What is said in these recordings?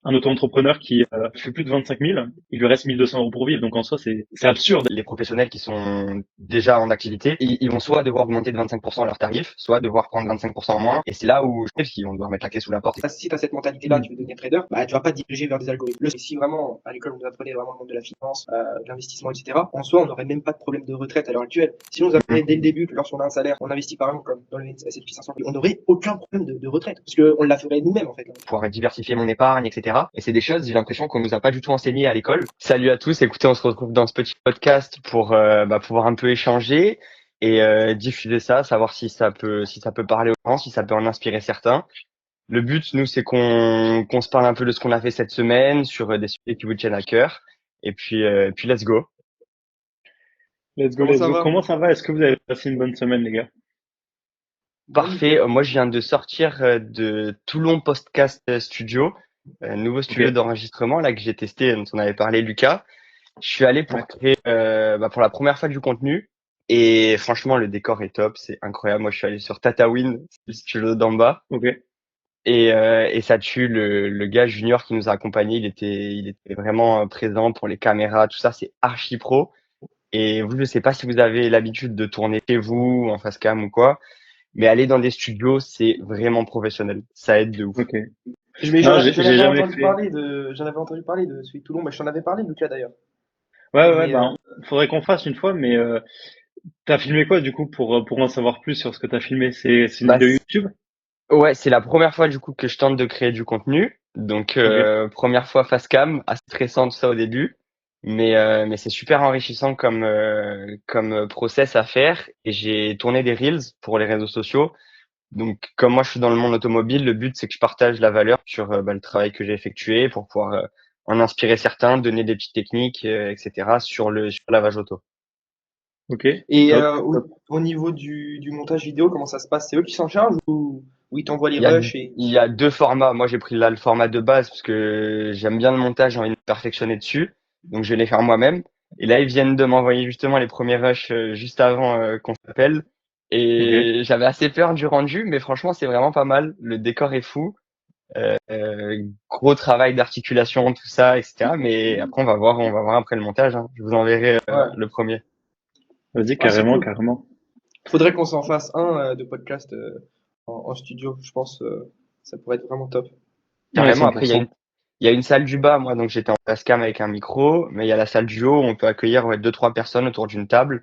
un auto-entrepreneur qui fait plus de 25 000, il lui reste 1 200 euros pour vivre. Donc en soi, c'est absurde. Les professionnels qui sont déjà en activité, ils vont soit devoir augmenter de 25% leurs tarifs, soit devoir prendre 25% en moins. Et c'est là où je pense qu'ils vont devoir mettre la clé sous la porte. Si tu as cette mentalité-là, tu veux devenir trader, bah, tu vas pas te diriger vers des algorithmes. Si vraiment, à l'école, on nous apprenait vraiment le monde de la finance, de l'investissement, etc., en soi, on n'aurait même pas de problème de retraite à l'heure actuelle. Si on nous apprenait dès le début que lorsqu'on a un salaire, on investit par exemple comme dans le S&P 500, on n'aurait aucun problème de retraite. Parce qu'on la ferait nous-mêmes, en fait. Pouvoir diversifier mon épargne, etc. Et c'est des choses, j'ai l'impression qu'on nous a pas du tout enseigné à l'école. Salut à tous, écoutez, on se retrouve dans ce petit podcast pour pouvoir un peu échanger et diffuser ça, savoir si ça peut parler aux gens, si ça peut en inspirer certains. Le but, nous, c'est qu'on se parle un peu de ce qu'on a fait cette semaine sur des sujets qui vous tiennent à cœur. Et puis let's go. Let's go, Comment let's ça go. va? Comment ça va? Est-ce que vous avez passé une bonne semaine, les gars? Ouais, Parfait. nickel. Moi, je viens de sortir de Toulon Podcast Studio, nouveau Ok. studio d'enregistrement là que j'ai testé, dont on avait parlé, Lucas. Je suis allé Ouais. pour créer pour la première fois du contenu et franchement, le décor est top, c'est incroyable. Moi, je suis allé sur Tatawin, c'est le studio d'en bas. Ok. Et ça tue le gars junior qui nous a accompagnés. Il était vraiment présent pour les caméras, tout ça. C'est archi pro. Et vous, je sais pas si vous avez l'habitude de tourner chez vous, en face cam ou quoi, mais aller dans des studios, c'est vraiment professionnel. Ça aide de ouf. Ok. Mais Non, j'ai jamais fait. j'en avais entendu parler de celui de Toulon, mais je t'en avais parlé, Lucas, d'ailleurs. Ouais, ouais, Mais, ben, faudrait qu'on fasse une fois, mais t'as filmé quoi du coup pour en savoir plus sur ce que t'as filmé? C'est une Bah, vidéo YouTube? ouais, c'est la première fois du coup que je tente de créer du contenu. Donc Ok. première fois face cam, assez stressant tout ça au début, mais c'est super enrichissant comme process à faire. Et j'ai tourné des reels pour les réseaux sociaux. Donc comme moi je suis dans le monde automobile, le but c'est que je partage la valeur sur le travail que j'ai effectué pour pouvoir en inspirer certains, donner des petites techniques, etc. sur le lavage auto. Ok. et Top. Top. au niveau du montage vidéo, comment ça se passe? C'est eux qui s'en chargent ou ils t'envoient les Il y a, rushs et... il y a deux formats. Moi, j'ai pris là le format de base parce que j'aime bien le montage, j'ai envie de me perfectionner dessus. Donc, je vais les faire moi-même. Et là, ils viennent de m'envoyer justement les premiers rushs juste avant qu'on s'appelle. Ok. Et j'avais assez peur du rendu, mais franchement, c'est vraiment pas mal. Le décor est fou. Gros travail d'articulation, tout ça, etc. Mais après, on va voir après le montage, hein. Je vous enverrai Ouais, le premier. Vas-y, ah, c'est carrément, cool. carrément. Faudrait qu'on s'en fasse un de podcast en studio, je pense. Ça pourrait être vraiment top. Ouais, Carrément, après, 100%. il y a une salle du bas, moi, donc j'étais en face cam avec un micro, mais il y a la salle du haut où on peut accueillir ouais, deux, trois personnes autour d'une table.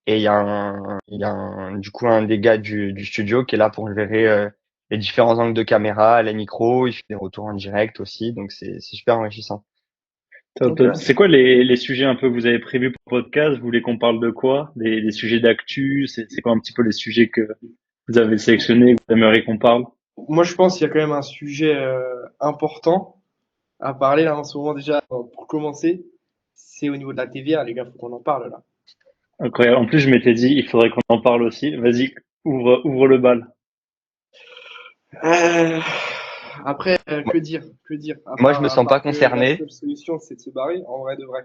Et du coup, un des gars du studio qui est là pour gérer les différents angles de caméra, les micros, il fait des retours en direct aussi, donc c'est super enrichissant. Top, Ok. top. C'est quoi les sujets un peu que vous avez prévus pour le podcast? Vous voulez qu'on parle de quoi? Des sujets d'actu? C'est quoi un petit peu les sujets que vous avez sélectionnés, que vous aimeriez qu'on parle? Moi, je pense qu'il y a quand même un sujet important à parler là en ce moment déjà. Pour commencer, c'est au niveau de la TVA, les gars, faut qu'on en parle là. Incroyable. En plus, je m'étais dit, il faudrait qu'on en parle aussi. Vas-y, ouvre le bal. Euh, Après, Moi, que dire? Que dire? moi, je me À sens pas part que la concerné. seule solution, c'est de se barrer, en vrai de vrai.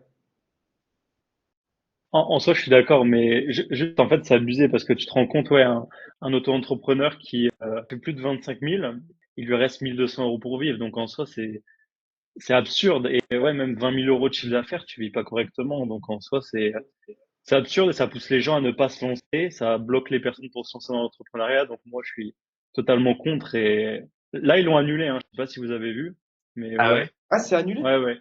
En soi, je suis d'accord, mais juste, en fait, c'est abusé parce que tu te rends compte, ouais, un auto-entrepreneur qui fait plus de 25 000, il lui reste 1 200 euros pour vivre. Donc, en soi, c'est absurde. Et ouais, même 20 000 euros de chiffre d'affaires, tu vis pas correctement. Donc, en soi, c'est absurde et ça pousse les gens à ne pas se lancer. Ça bloque les personnes pour se lancer dans l'entrepreneuriat. Donc, moi, je suis totalement contre. Et là, ils l'ont annulé, hein. Je sais pas si vous avez vu, mais Ah ouais, ouais? Ah, c'est annulé? ouais, ouais.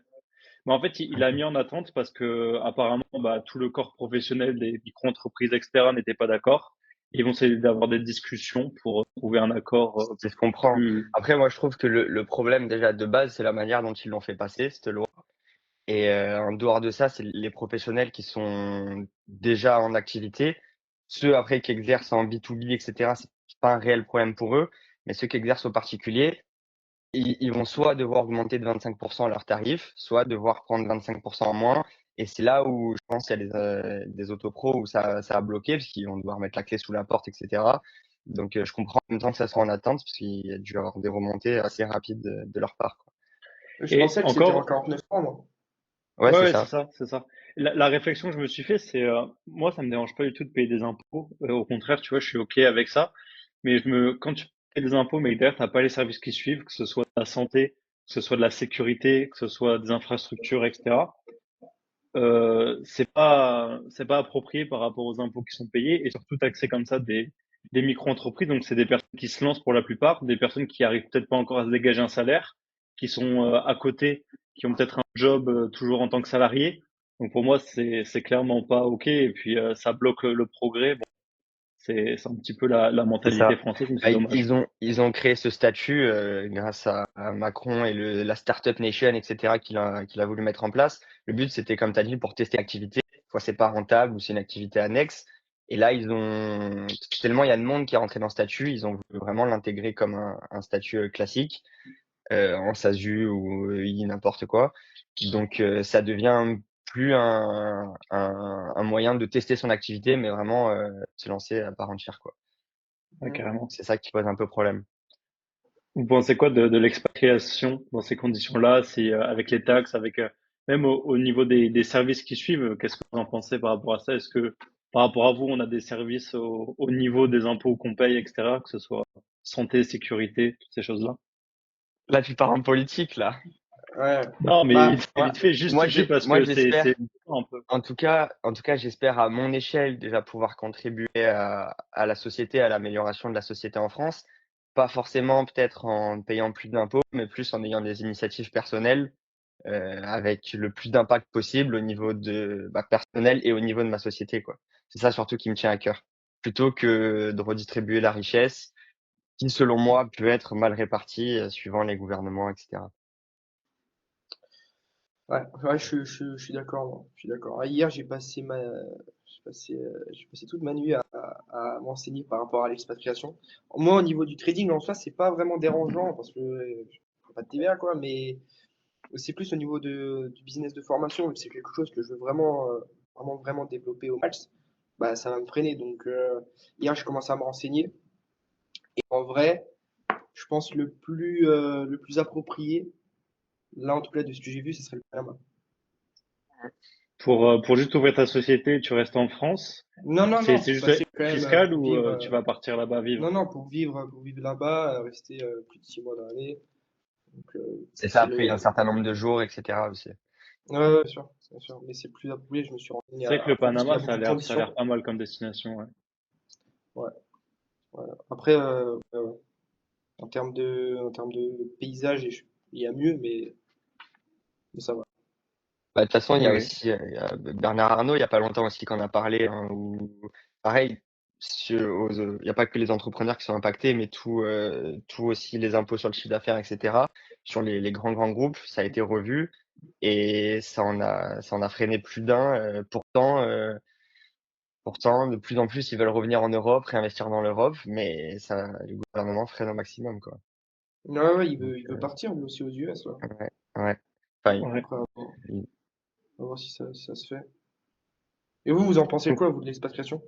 Mais en fait, il a mis en attente parce que apparemment, bah, tout le corps professionnel des micro-entreprises externes n'était pas d'accord. Ils vont essayer d'avoir des discussions pour trouver un accord C'est ce qu'on prend. plus. Après, moi, je trouve que le problème déjà de base, c'est la manière dont ils l'ont fait passer, cette loi. Et en dehors de ça, c'est les professionnels qui sont déjà en activité. Ceux après qui exercent en B2B et cetera, c'est pas un réel problème pour eux, mais ceux qui exercent au particulier, ils vont soit devoir augmenter de 25 leurs tarifs, soit devoir prendre 25 en moins. Et c'est là où je pense qu'il y a des autopros où ça a bloqué parce qu'ils vont devoir mettre la clé sous la porte et cetera. Donc je comprends en même temps que ça soit en attente parce qu'il y a dû y avoir des remontées assez rapides de leur part, quoi. Je Et pensais que c'était en encore, 49 ans, moi. Ouais, ouais, c'est ouais, c'est ça. ça, c'est ça. La réflexion que je me suis fait, c'est moi, ça me dérange pas du tout de payer des impôts. Au contraire, tu vois, je suis OK avec ça. Mais quand tu payes des impôts, mais que derrière, t'as pas les services qui suivent, que ce soit ta santé ce soit de la sécurité, que ce soit des infrastructures, etc. C'est pas approprié par rapport aux impôts qui sont payés et surtout taxer comme ça des micro-entreprises. Donc, c'est des personnes qui se lancent pour la plupart, des personnes qui arrivent peut-être pas encore à se dégager un salaire, qui sont à côté, qui ont peut-être un job toujours en tant que salarié. Donc, pour moi, c'est clairement pas OK. Et puis, ça bloque le progrès. Bon, c'est un petit peu la C'est mentalité ça. française, mais Bah, c'est dommage. ils ont créé ce statut grâce à Macron et la Startup Nation, etc., qu'il a voulu mettre en place. Le but, c'était, comme tu as dit, pour tester l'activité. Soit c'est pas rentable ou c'est une activité annexe. Et là, tellement il y a de monde qui est rentré dans ce statut, ils ont voulu vraiment l'intégrer comme un statut classique, en SASU ou n'importe quoi. Donc, ça devient plus un moyen de tester son activité, mais vraiment se lancer à part entière, quoi. Ouais, Mm. carrément. C'est ça qui pose un peu problème. Vous pensez quoi de l'expatriation dans ces conditions-là, si, avec les taxes, avec même au niveau des services qui suivent, qu'est-ce que vous en pensez par rapport à ça? Est-ce que par rapport à vous, on a des services au niveau des impôts qu'on paye, etc., que ce soit santé, sécurité, toutes ces choses-là? Là, tu pars en politique, là. Ouais. Non, mais Bah, vite fait, Moi, juste parce que j'espère, c'est un peu. en tout cas, j'espère à mon échelle déjà pouvoir contribuer à la société, à l'amélioration de la société en France. Pas forcément peut-être en payant plus d'impôts, mais plus en ayant des initiatives personnelles, avec le plus d'impact possible au niveau personnel et au niveau de ma société, quoi. C'est ça surtout qui me tient à cœur. Plutôt que de redistribuer la richesse qui, selon moi, peut être mal répartie, suivant les gouvernements, etc. ouais, ouais, je suis d'accord, moi. Je suis d'accord. Ah, hier, j'ai passé toute ma nuit à m'enseigner par rapport à l'expatriation. Moi, au niveau du trading, en soi, c'est pas vraiment dérangeant parce que je fais pas de TVA, quoi, mais c'est plus au niveau du business de formation, vu que c'est quelque chose que je veux vraiment développer au max. Bah, ça va me freiner. Donc, hier, j'ai commencé à me renseigner. Et en vrai, je pense le plus approprié, là, en tout cas, de ce que j'ai vu, ce serait le Panama. Pour juste ouvrir ta société, tu restes en France. Non, non, C'est non, juste passer quand même fiscal pour ou vivre. tu vas partir là-bas Non, vivre? non, pour vivre là-bas, rester plus de 6 mois dans l'année. Donc, C'est ça, c'est après, il y a un le. certain nombre de jours, etc. aussi. Ouais, ouais, bien sûr, bien sûr. Mais c'est le plus approprié, je me suis renseigné C'est vrai que le à fond parce qu'il y Panama, a beaucoup de ça a l'air conditions. pas mal comme destination, ouais. Ouais, ouais. Après, en termes de paysage, il y a mieux, mais ça va. Bah, de toute façon, il y a Oui. aussi il y a Bernard Arnault, il y a pas longtemps aussi qu'on a parlé, hein, où pareil, il n'y a pas que les entrepreneurs qui sont impactés, mais tout aussi les impôts sur le chiffre d'affaires, etc. Sur les grands groupes, ça a été revu et ça en a freiné plus d'un. Pourtant, de plus en plus, ils veulent revenir en Europe, réinvestir dans l'Europe, mais ça, le gouvernement freine au maximum, quoi. Ouais, ouais, Donc, il veut partir lui aussi aux US, là. ouais, ouais. Enfin, Ouais. Après, il- on va voir si ça se fait. Et vous, vous en pensez Donc, quoi, vous, de l'expatriation?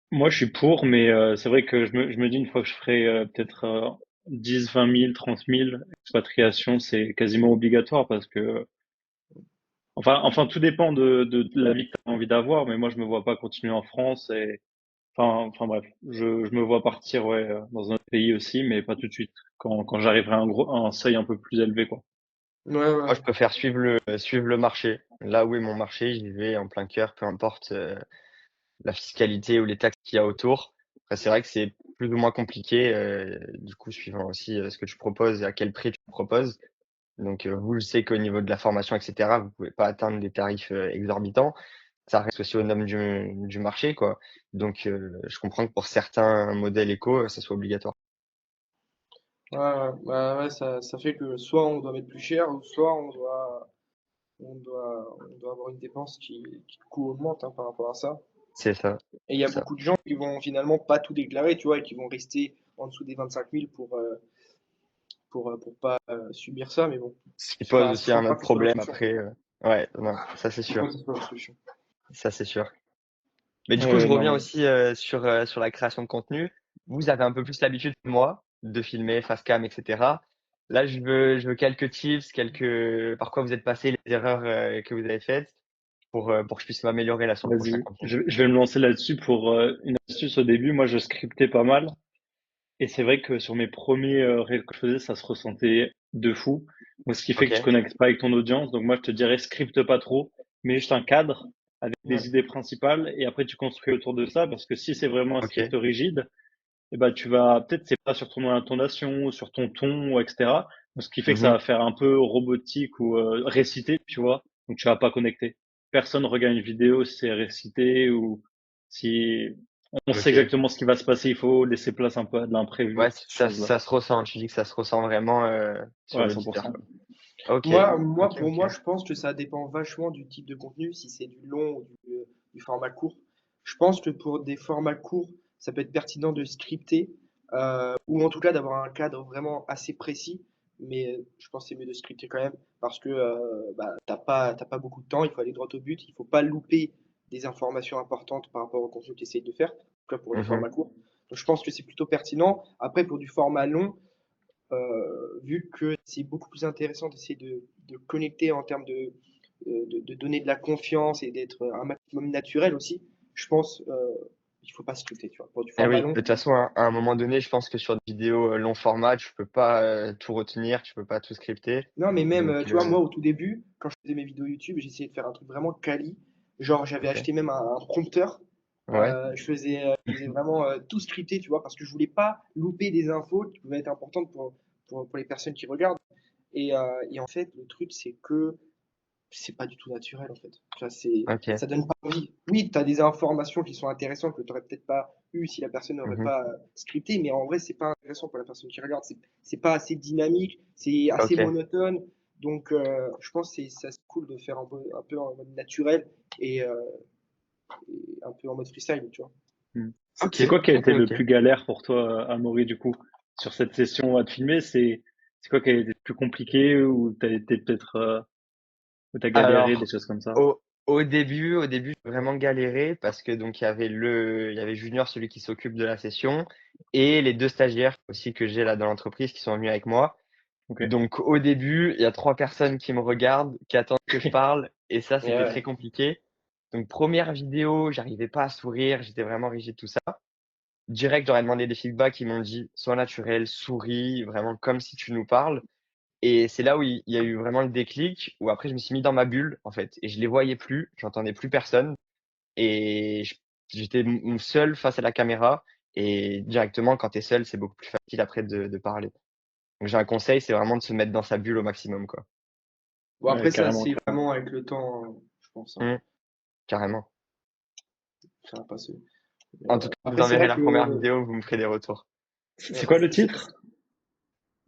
moi, je suis pour, mais c'est vrai que je me dis une fois que je ferai peut-être 10, 20 000, 30 000 expatriations, c'est quasiment obligatoire parce que, enfin, tout dépend de la vie que tu as envie d'avoir, mais moi, je me vois pas continuer en France et, enfin bref, je me vois partir, ouais, dans un autre pays aussi, mais pas tout de suite, quand j'arriverai à un seuil un peu plus élevé, quoi. Ouais, Moi, ouais. je préfère suivre le marché. Là où est mon marché, j'y vais en plein cœur, peu importe la fiscalité ou les taxes qu'il y a autour. Après, c'est vrai que c'est plus ou moins compliqué, du coup, suivant aussi ce que tu proposes et à quel prix tu proposes. Donc, vous, je sais qu'au niveau de la formation, etc., vous pouvez pas atteindre des tarifs exorbitants. Ça reste aussi aux normes du marché, quoi. Donc, je comprends que pour certains modèles éco, ça soit obligatoire. Ouais, ouais, bah ouais, ça fait que soit on doit mettre plus cher, ou soit on doit avoir une dépense qui du coup augmente hein, par rapport à ça. C'est ça, Et il y a c'est ça. beaucoup de gens qui vont finalement pas tout déclarer, tu vois, et qui vont rester en dessous des 25 000 pour pas subir ça, mais bon, Ce qui pose enfin, aussi je trouve un pas autre que ce soit la problème solution. après. Ouais, non, ça c'est Je trouve pas sûr. que ce soit la solution. Ça c'est sûr. Mais du coup, je Ouais, reviens non, aussi sur la création de contenu. Vous avez un peu plus l'habitude que moi de filmer face cam, etc. Là, je veux quelques tips, par quoi vous êtes passé, les erreurs que vous avez faites pour que je puisse m'améliorer là sur le prochain vas-y. contenu. Je vais me lancer là-dessus pour une astuce au début. Moi, je scriptais pas mal. Et c'est vrai que sur mes premiers reels que je faisais, ça se ressentait de fou. Donc, ce qui fait que tu OK. connectes pas avec ton audience. Donc, moi, je te dirais, scripte pas trop, mais juste un cadre avec Ouais. des idées principales et après, tu construis autour de ça parce que si c'est vraiment un script OK. rigide, eh ben, tu vas, peut-être, c'est pas sur ton intonation, sur ton ton, etc. Donc, ce qui fait que ça Mmh. va faire un peu robotique ou récité, tu vois. Donc, tu vas pas connecter. Personne regarde une vidéo si c'est récité ou si on sait OK. exactement ce qui va se passer. Il faut laisser place un peu à de l'imprévu, Ouais, ces ça choses-là. ça se ressent. Tu dis que ça se ressent vraiment, sur Ouais, l'auditeur, 100%. quoi. OK. Pour OK. moi, je pense que ça dépend vachement du type de contenu, si c'est du long ou du format court. Je pense que pour des formats courts, ça peut être pertinent de scripter, ou en tout cas d'avoir un cadre vraiment assez précis. Mais je pense que c'est mieux de scripter quand même, parce que bah, t'as pas beaucoup de temps, il faut aller droit au but, il faut pas louper des informations importantes par rapport au contenu que tu essayes de faire, en tout cas pour les Mmh. formats courts. Donc je pense que c'est plutôt pertinent. Après, pour du format long, vu que c'est beaucoup plus intéressant d'essayer de connecter en termes de donner de la confiance et d'être un maximum naturel aussi, je pense il faut pas scripter, tu vois. Pour du Et format oui, de long, toute façon, à un moment donné, je pense que sur des vidéos, long format, tu peux pas, tout retenir, tu peux pas tout scripter. non, mais même, Donc tu vois, moi, au tout début, quand je faisais mes vidéos YouTube, j'essayais de faire un truc vraiment quali. Genre, j'avais OK. acheté même un prompteur. Ouais. Je faisais vraiment tout scripté, tu vois, parce que je voulais pas louper des infos qui pouvaient être importantes pour les personnes qui regardent. Et en fait, le truc, c'est que c'est pas du tout naturel en fait. Tu vois, OK. ça donne pas envie. Oui, tu as des informations qui sont intéressantes que tu aurais peut-être pas eu si la personne n'aurait Mmh. pas scripté, mais en vrai, c'est pas intéressant pour la personne qui regarde. C'est pas assez dynamique, c'est assez OK. monotone. Donc, je pense que c'est cool de faire un peu en mode naturel et un peu en mode freestyle, tu vois. Hmm. OK. C'est quoi qui a OK, été le OK. plus galère pour toi, Amaury, du coup, sur cette session à te filmer? C'est quoi qui a été le plus compliqué ou t'as été peut-être, où t'as galéré, des Alors, choses comme ça? au début, j'ai vraiment galéré parce que donc il y avait Junior, celui qui s'occupe de la session, et les 2 stagiaires aussi que j'ai là dans l'entreprise qui sont venus avec moi. Ok. Donc au début, il y a 3 personnes qui me regardent, qui attendent que je parle, et ça, Et c'était très ouais. compliqué. Donc première vidéo, j'arrivais pas à sourire, j'étais vraiment rigide, tout ça. Direct, j'aurais demandé des feedbacks, ils m'ont dit: «Sois naturel, souris, vraiment comme si tu nous parles». Et c'est là où il y a eu vraiment le déclic, où après je me suis mis dans ma bulle, en fait, et je les voyais plus, j'entendais plus personne, et j'étais seul face à la caméra, et directement quand tu es seul, c'est beaucoup plus facile après de parler. Donc j'ai un conseil, c'est vraiment de se mettre dans sa bulle au maximum, quoi. Bon, Ouais, après, ça, carrément, c'est carrément. vraiment avec le temps, je pense, hein. Mmh, carrément. Ça va passer. En tout cas, je vous Après, c'est enverrai vrai la première que vidéo, vous me ferez des retours. C'est quoi le c'est titre?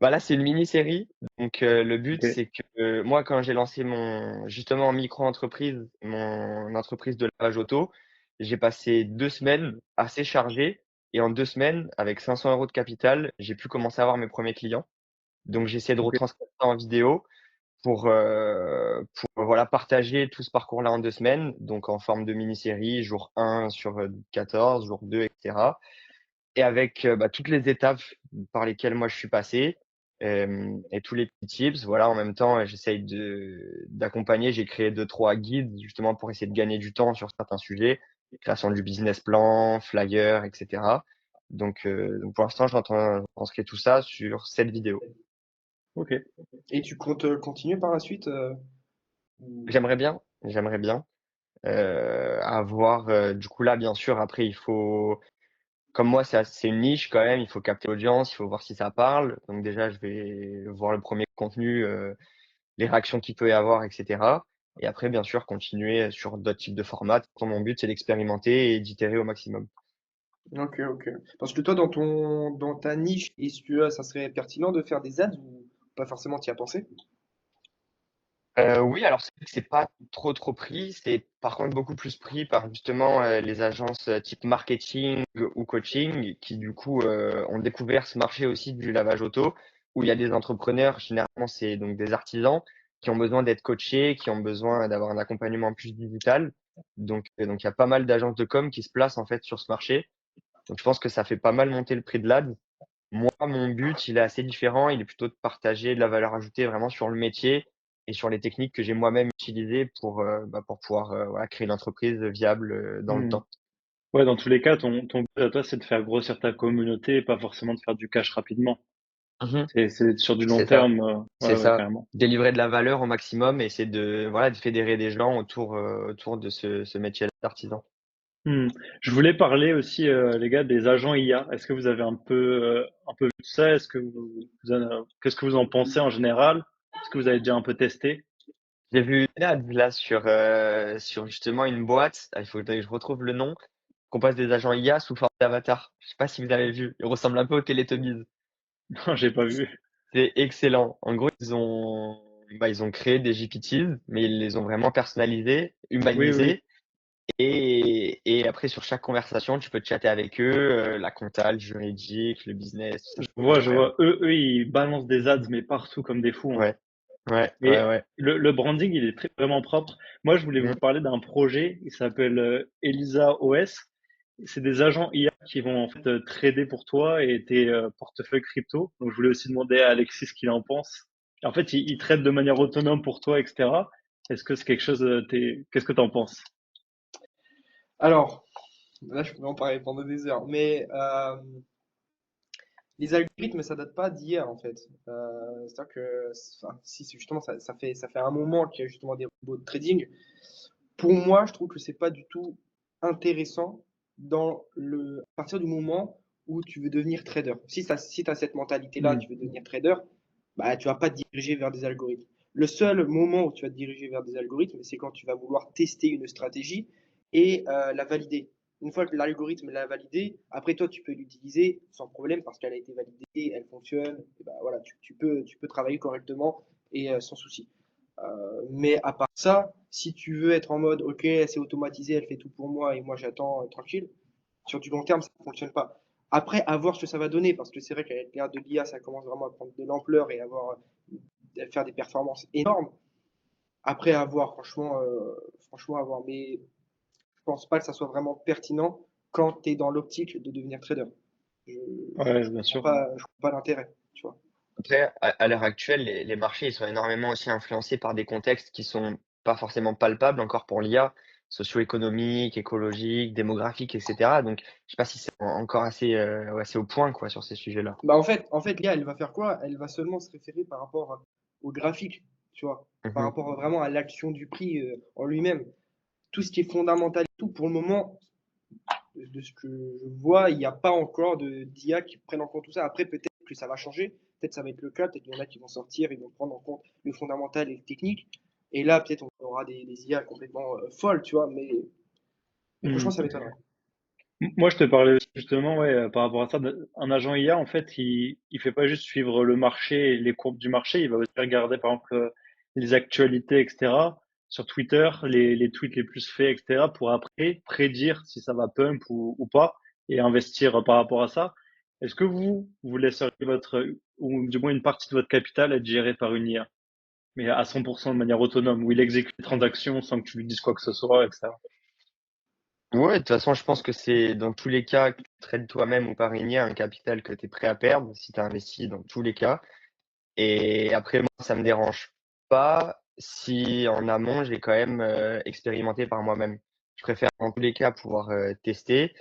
Bah, là, c'est une mini-série, donc le but, Ok. c'est que, moi, quand j'ai lancé mon justement micro-entreprise, mon entreprise de lavage auto, j'ai passé 2 semaines assez chargées, et en 2 semaines, avec 500 € de capital, j'ai pu commencer à avoir mes premiers clients. Donc j'ai essayé de Ok. retranscrire ça en vidéo pour voilà, partager tout ce parcours-là en 2 semaines, donc en forme de mini-série, jour 1 sur, 14, jour 2, et cetera. Et avec, bah, toutes les étapes par lesquelles moi je suis passé, et tous les petits tips. Voilà, en même temps, j'essaye d'accompagner. J'ai créé 2-3 guides justement pour essayer de gagner du temps sur certains sujets, création du business plan, flyer, et cetera. Donc pour l'instant, je retranscris tout ça sur cette vidéo. Ok. et tu comptes continuer par la suite ou- J'aimerais bien, à voir, du coup là, bien sûr, après il faut, comme moi, c'est une niche quand même, il faut capter l'audience, il faut voir si ça parle. Donc déjà, je vais voir le premier contenu, les réactions qu'il peut y avoir, et cetera. Et après, bien sûr, continuer sur d'autres types de formats. Mon but, c'est d'expérimenter et d'itérer au maximum. Ok, ok. Parce que toi, dans ta niche, est-ce que ça serait pertinent de faire des ads ou pas forcément t'y as pensé? Oui, alors c'est vrai que c'est pas trop pris, c'est par contre beaucoup plus pris par justement, les agences, type marketing ou coaching, qui du coup, ont découvert ce marché aussi du lavage auto, où il y a des entrepreneurs, généralement c'est donc des artisans, qui ont besoin d'être coachés, qui ont besoin d'avoir un accompagnement plus digital. Donc il y a pas mal d'agences de com qui se placent en fait sur ce marché. Donc je pense que ça fait pas mal monter le prix de l'ad. Moi, mon but, il est assez différent. Il est plutôt de partager de la valeur ajoutée vraiment sur le métier et sur les techniques que j'ai moi-même utilisées pour pouvoir, voilà, créer une entreprise viable, dans le Hmm. temps. Ouais, dans tous les cas, ton but à toi, c'est de faire grossir ta communauté et pas forcément de faire du cash rapidement. Mhm. C'est sur du long C'est ça, terme. c'est Ouais, ça. carrément. Délivrer de la valeur au maximum et c'est de, voilà, de fédérer des gens autour de ce métier d'artisan. Hmm. Je voulais parler aussi, les gars, des agents IA. Est-ce que vous avez un peu vu ça? Qu'est-ce que vous en pensez en général? Est-ce que vous avez déjà un peu testé? J'ai vu une ad là sur justement une boîte, il faut que je retrouve le nom, qu'on passe des agents IA sous forme d'avatar. Je sais pas si vous avez vu, ils ressemblent un peu aux Teletubbies. Non, j'ai pas vu. C'est excellent. En gros, ils ont créé des GPTs, mais ils les ont vraiment personnalisés, Oui, oui. humanisés. Et après, sur chaque conversation, tu peux chatter avec eux, la compta, le juridique, le business, tout ça, c'est Je incroyable. vois. Eux, ils balancent des ads, mais partout comme des fous, hein. Ouais, ouais, ouais, Mais ouais. le branding, il est vraiment propre. Moi, je voulais Mmh. vous parler d'un projet. Il s'appelle Elisa OS. C'est des agents IA qui vont en fait trader pour toi et tes portefeuilles crypto. Donc, je voulais aussi demander à Alexis ce qu'il en pense. En fait, ils traitent de manière autonome pour toi, etc. Est-ce que c'est quelque chose, qu'est-ce que tu en penses? Alors, là, je peux en parler pendant des heures, mais les algorithmes, ça date pas d'hier en fait. C'est-à-dire que, enfin, si justement, ça fait un moment qu'il y a justement des robots de trading. Pour moi, je trouve que c'est pas du tout intéressant à partir du moment où tu veux devenir trader. Si t'as cette mentalité-là, Hmm. tu veux devenir trader, bah, tu vas pas te diriger vers des algorithmes. Le seul moment où tu vas te diriger vers des algorithmes, c'est quand tu vas vouloir tester une stratégie et la valider. Une fois que l'algorithme l'a validée, après toi, tu peux l'utiliser sans problème parce qu'elle a été validée, elle fonctionne. Et bah, voilà, tu peux travailler correctement et sans souci. Mais à part ça, si tu veux être en mode, ok, c'est automatisé, elle fait tout pour moi et moi j'attends tranquille, sur du long terme, ça ne fonctionne pas. Après, à voir ce que ça va donner, parce que c'est vrai qu'avec l'ère de l'IA, ça commence vraiment à prendre de l'ampleur et à faire des performances énormes. Après, à voir, franchement, à voir. Mais je pense pas que ça soit vraiment pertinent quand tu es dans l'optique de devenir trader. Je Ouais, bien sûr. je vois pas l'intérêt, tu vois. Après, à l'heure actuelle, les marchés, ils sont énormément aussi influencés par des contextes qui sont pas forcément palpables encore pour l'IA, socio-économiques, écologiques, démographiques, et cetera. Donc, je sais pas si c'est encore assez, ouais, assez au point, quoi, sur ces sujets-là. Bah en fait, l'IA, elle va faire quoi? Elle va seulement se référer par rapport au graphique, tu vois, par Mmh. rapport vraiment à l'action du prix en lui-même. Tout ce qui est fondamental, tout pour le moment, de ce que je vois, il n'y a pas encore d'IA qui prennent en compte tout ça. Après, peut-être que ça va changer, peut-être ça va être le cas, peut-être qu'il y en a qui vont sortir, ils vont prendre en compte le fondamental et le technique. Et là, peut-être on aura des IA complètement folles, tu vois, mais Hmm. franchement, ça m'étonnerait. Moi, je te parlais aussi justement, ouais, par rapport à ça. Un agent IA, en fait, il fait pas juste suivre le marché et les courbes du marché. Il va aussi regarder, par exemple, les actualités, etc. Sur Twitter, les tweets les plus faits, etc. Pour après prédire si ça va pump ou pas et investir par rapport à ça. Est-ce que vous laisseriez ou du moins une partie de votre capital être gérée par une IA, mais à 100% de manière autonome, où il exécute les transactions sans que tu lui dises quoi que ce soit, etc. Ouais, de toute façon, je pense que c'est dans tous les cas, que tu trades toi-même ou par une IA, un capital que tu es prêt à perdre si tu as investi dans tous les cas. Et après, moi, ça me dérange pas si en amont, j'ai quand même expérimenté par moi-même. Je préfère dans tous les cas pouvoir tester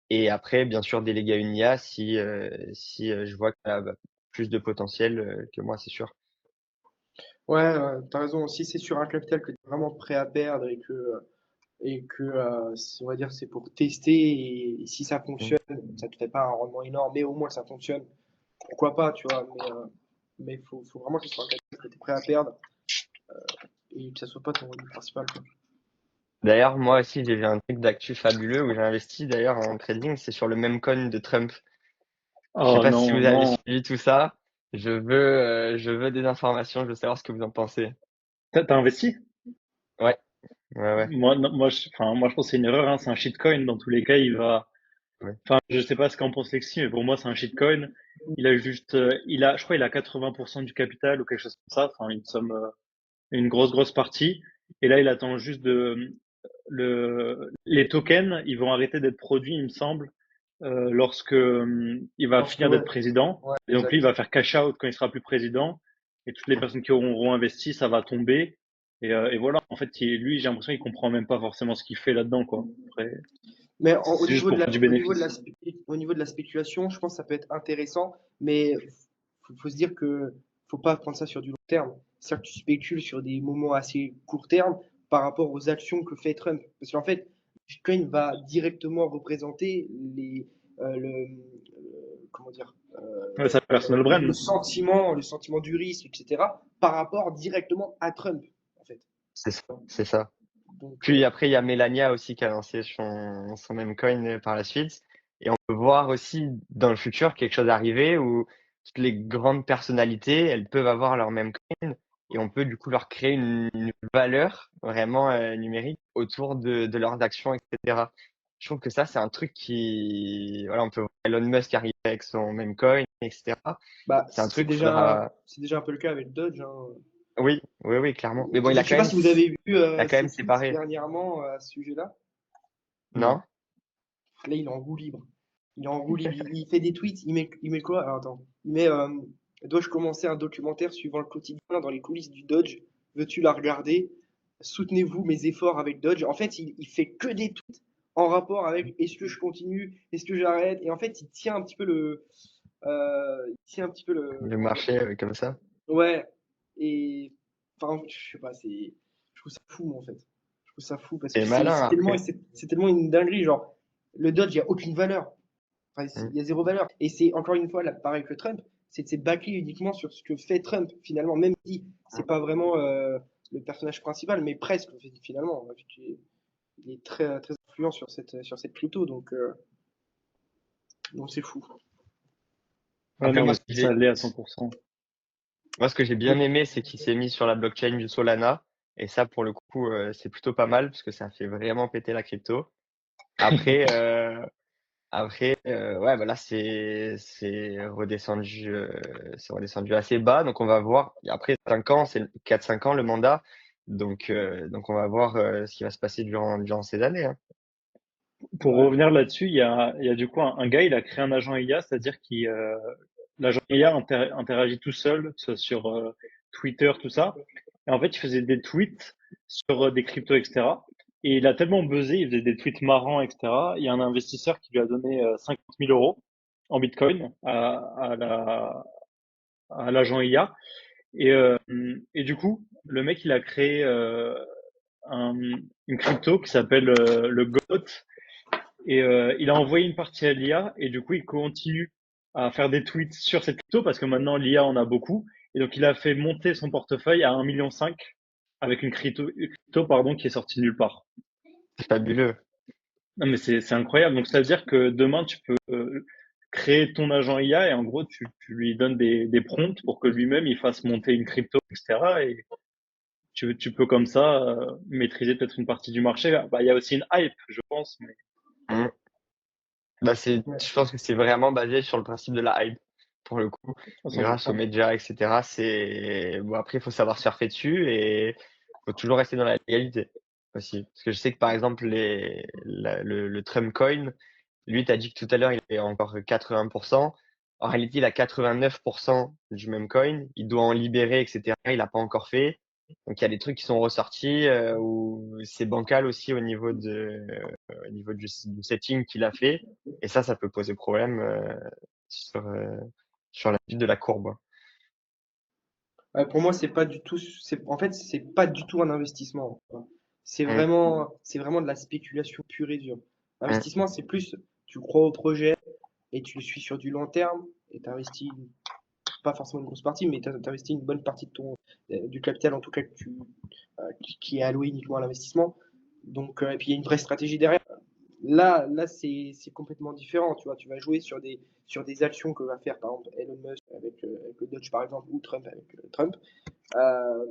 et après, bien sûr, déléguer à une IA si je vois qu'elle a plus de potentiel que moi, c'est sûr. Ouais, ouais, t'as raison. Si c'est sur un capital que tu es vraiment prêt à perdre et que on va dire c'est pour tester et si ça Mm. fonctionne, ça te fait pas un rendement énorme, mais au moins ça fonctionne, pourquoi pas, tu vois. Mais faut vraiment que ce soit un capital que tu es prêt à perdre et que ça soit pas ton revenu principal, quoi. D'ailleurs, moi aussi, j'ai vu un truc d'actu fabuleux où j'ai investi d'ailleurs en trading, c'est sur le même coin de Trump. Je sais Oh pas si non, vous avez non. suivi tout ça. Je veux des informations, je veux savoir ce que vous en pensez. T'as investi? Ouais, ouais, ouais, Moi, non, moi, je pense que c'est une erreur, hein. C'est un shitcoin. Dans tous les cas, ouais. enfin, je sais pas ce qu'en pense Lexi, mais pour moi, c'est un shitcoin. Je crois, il a 80% du capital ou quelque chose comme ça. Enfin, une grosse partie. Et là, il attend juste les tokens, ils vont arrêter d'être produits, il me semble, lorsque il va Parce que finir ouais, d'être président. ouais, Et donc lui, il exact. va faire cash out quand il sera plus président. Et toutes les personnes qui auront investi, ça va tomber. Et voilà. En fait, lui, j'ai l'impression qu'il comprend même pas forcément ce qu'il fait là-dedans, quoi. Après, Mais au c'est juste niveau de pour la, faire du au niveau de la, bénéfice. spé- au niveau de la spéculation, je pense que ça peut être intéressant, mais faut se dire que faut pas prendre ça sur du long terme. C'est-à-dire que tu spécules sur des moments assez court terme par rapport aux actions que fait Trump. Parce qu'en fait, Bitcoin va directement représenter comment dire, Ouais, sa personal brand. le sentiment du risque, etc., par rapport directement à Trump, en fait. C'est ça, c'est ça. Donc, Puis après, il y a Melania aussi qui a lancé son même coin par la suite. Et on peut voir aussi dans le futur quelque chose arriver où toutes les grandes personnalités, elles peuvent avoir leur même coin et on peut du coup leur créer une valeur vraiment numérique autour de leurs actions, etc. Je trouve que ça, c'est un truc qui, voilà, on peut voir Elon Musk arriver avec son même coin, etc. bah, C'est un truc, faudra, c'est déjà un peu le cas avec Dodge, hein. oui, oui, oui, clairement. Mais bon, Je sais pas si vous avez vu il a quand même ses tweets séparé, dernièrement à ce sujet-là. non? Là, il est en roue libre. Il est en roue libre. Il fait des tweets. Il met quoi? Alors, attends. Il met dois-je commencer un documentaire suivant le quotidien dans les coulisses du Dodge? Veux-tu la regarder? Soutenez-vous mes efforts avec Dodge. En fait, il fait que des tweets en rapport avec est-ce que je continue? Est-ce que j'arrête? Et en fait, il tient un petit peu Le comment dire? marché comme ça. Ouais. Et enfin, je sais pas, je trouve ça fou, moi, en fait. Je trouve ça fou parce que C'est malin après. c'est tellement une dinguerie. Genre, le Dodge, il y a aucune valeur. Enfin, Mm. il y a zéro valeur. Et c'est encore une fois, là, pareil que Trump, c'est de se bâcler uniquement sur ce que fait Trump, finalement, même si c'est pas vraiment le personnage principal, mais presque, finalement, vu qu'il est très, très influent sur cette crypto, donc c'est fou. Ouais, Après, non, mais ça l'est à 100%. moi, ce que j'ai bien aimé, c'est qu'il s'est mis sur la blockchain du Solana. Et ça, pour le coup, c'est plutôt pas mal parce que ça fait vraiment péter la crypto. Après, ouais, bah là, c'est redescendu assez bas. Donc, on va voir. Et après 5 ans, c'est 4-5 ans le mandat. Donc, on va voir ce qui va se passer durant ces années, hein. Pour Ouais. revenir là-dessus, il y a du coup un gars, il a créé un agent IA, c'est-à-dire l'agent IA interagit tout seul, que ce soit sur Twitter, tout ça. Et en fait, il faisait des tweets sur des cryptos, etc. Et il a tellement buzzé, il faisait des tweets marrants, etc. Il y a un investisseur qui lui a donné 50 000 euros en Bitcoin à l'agent IA. Et du coup, le mec, il a créé une crypto qui s'appelle le GOAT. Et il a envoyé une partie à l'IA et du coup, il continue à faire des tweets sur cette crypto parce que maintenant, l'IA en a beaucoup. Et donc, il a fait monter son portefeuille à 1,5 million avec une crypto pardon, qui est sortie de nulle part. C'est fabuleux. Non, mais c'est incroyable. Donc, ça veut dire que demain, tu peux créer ton agent IA et en gros, tu lui donnes des prompts pour que lui-même, il fasse monter une crypto, etc. Et tu peux comme ça maîtriser peut-être une partie du marché. Bah, il y a aussi une hype, je pense. Mais Mm. Bah, Ouais. je pense que c'est vraiment basé sur le principe de la hype, pour le coup, à grâce aux 100%. médias, etc. Bon, après, il faut savoir surfer dessus et faut toujours rester dans la légalité aussi. Parce que je sais que, par exemple, le Trump Coin, lui, tu as dit que tout à l'heure, il avait encore 80%. En réalité, il a 89% du même coin. Il doit en libérer, etc. Il l'a pas encore fait. Donc, il y a des trucs qui sont ressortis où c'est bancal aussi au niveau du setting qu'il a fait. Et ça peut poser problème sur, euh, sur la suite de la courbe. Ouais, pour moi, en fait, c'est pas du tout un investissement. Mm, C'est vraiment de la spéculation pure et dure. mm, L'investissement, c'est plus, tu crois au projet et tu le suis sur du long terme et tu investis pas forcément une grosse partie, mais tu investis une bonne partie de du capital, en tout cas, qui est alloué uniquement à l'investissement. Donc, et puis il y a une vraie stratégie derrière. Là, c'est complètement différent. Tu vois, tu vas jouer sur des actions que va faire, par exemple, Elon Musk avec le Dodge, par exemple, ou Trump avec Trump. Euh,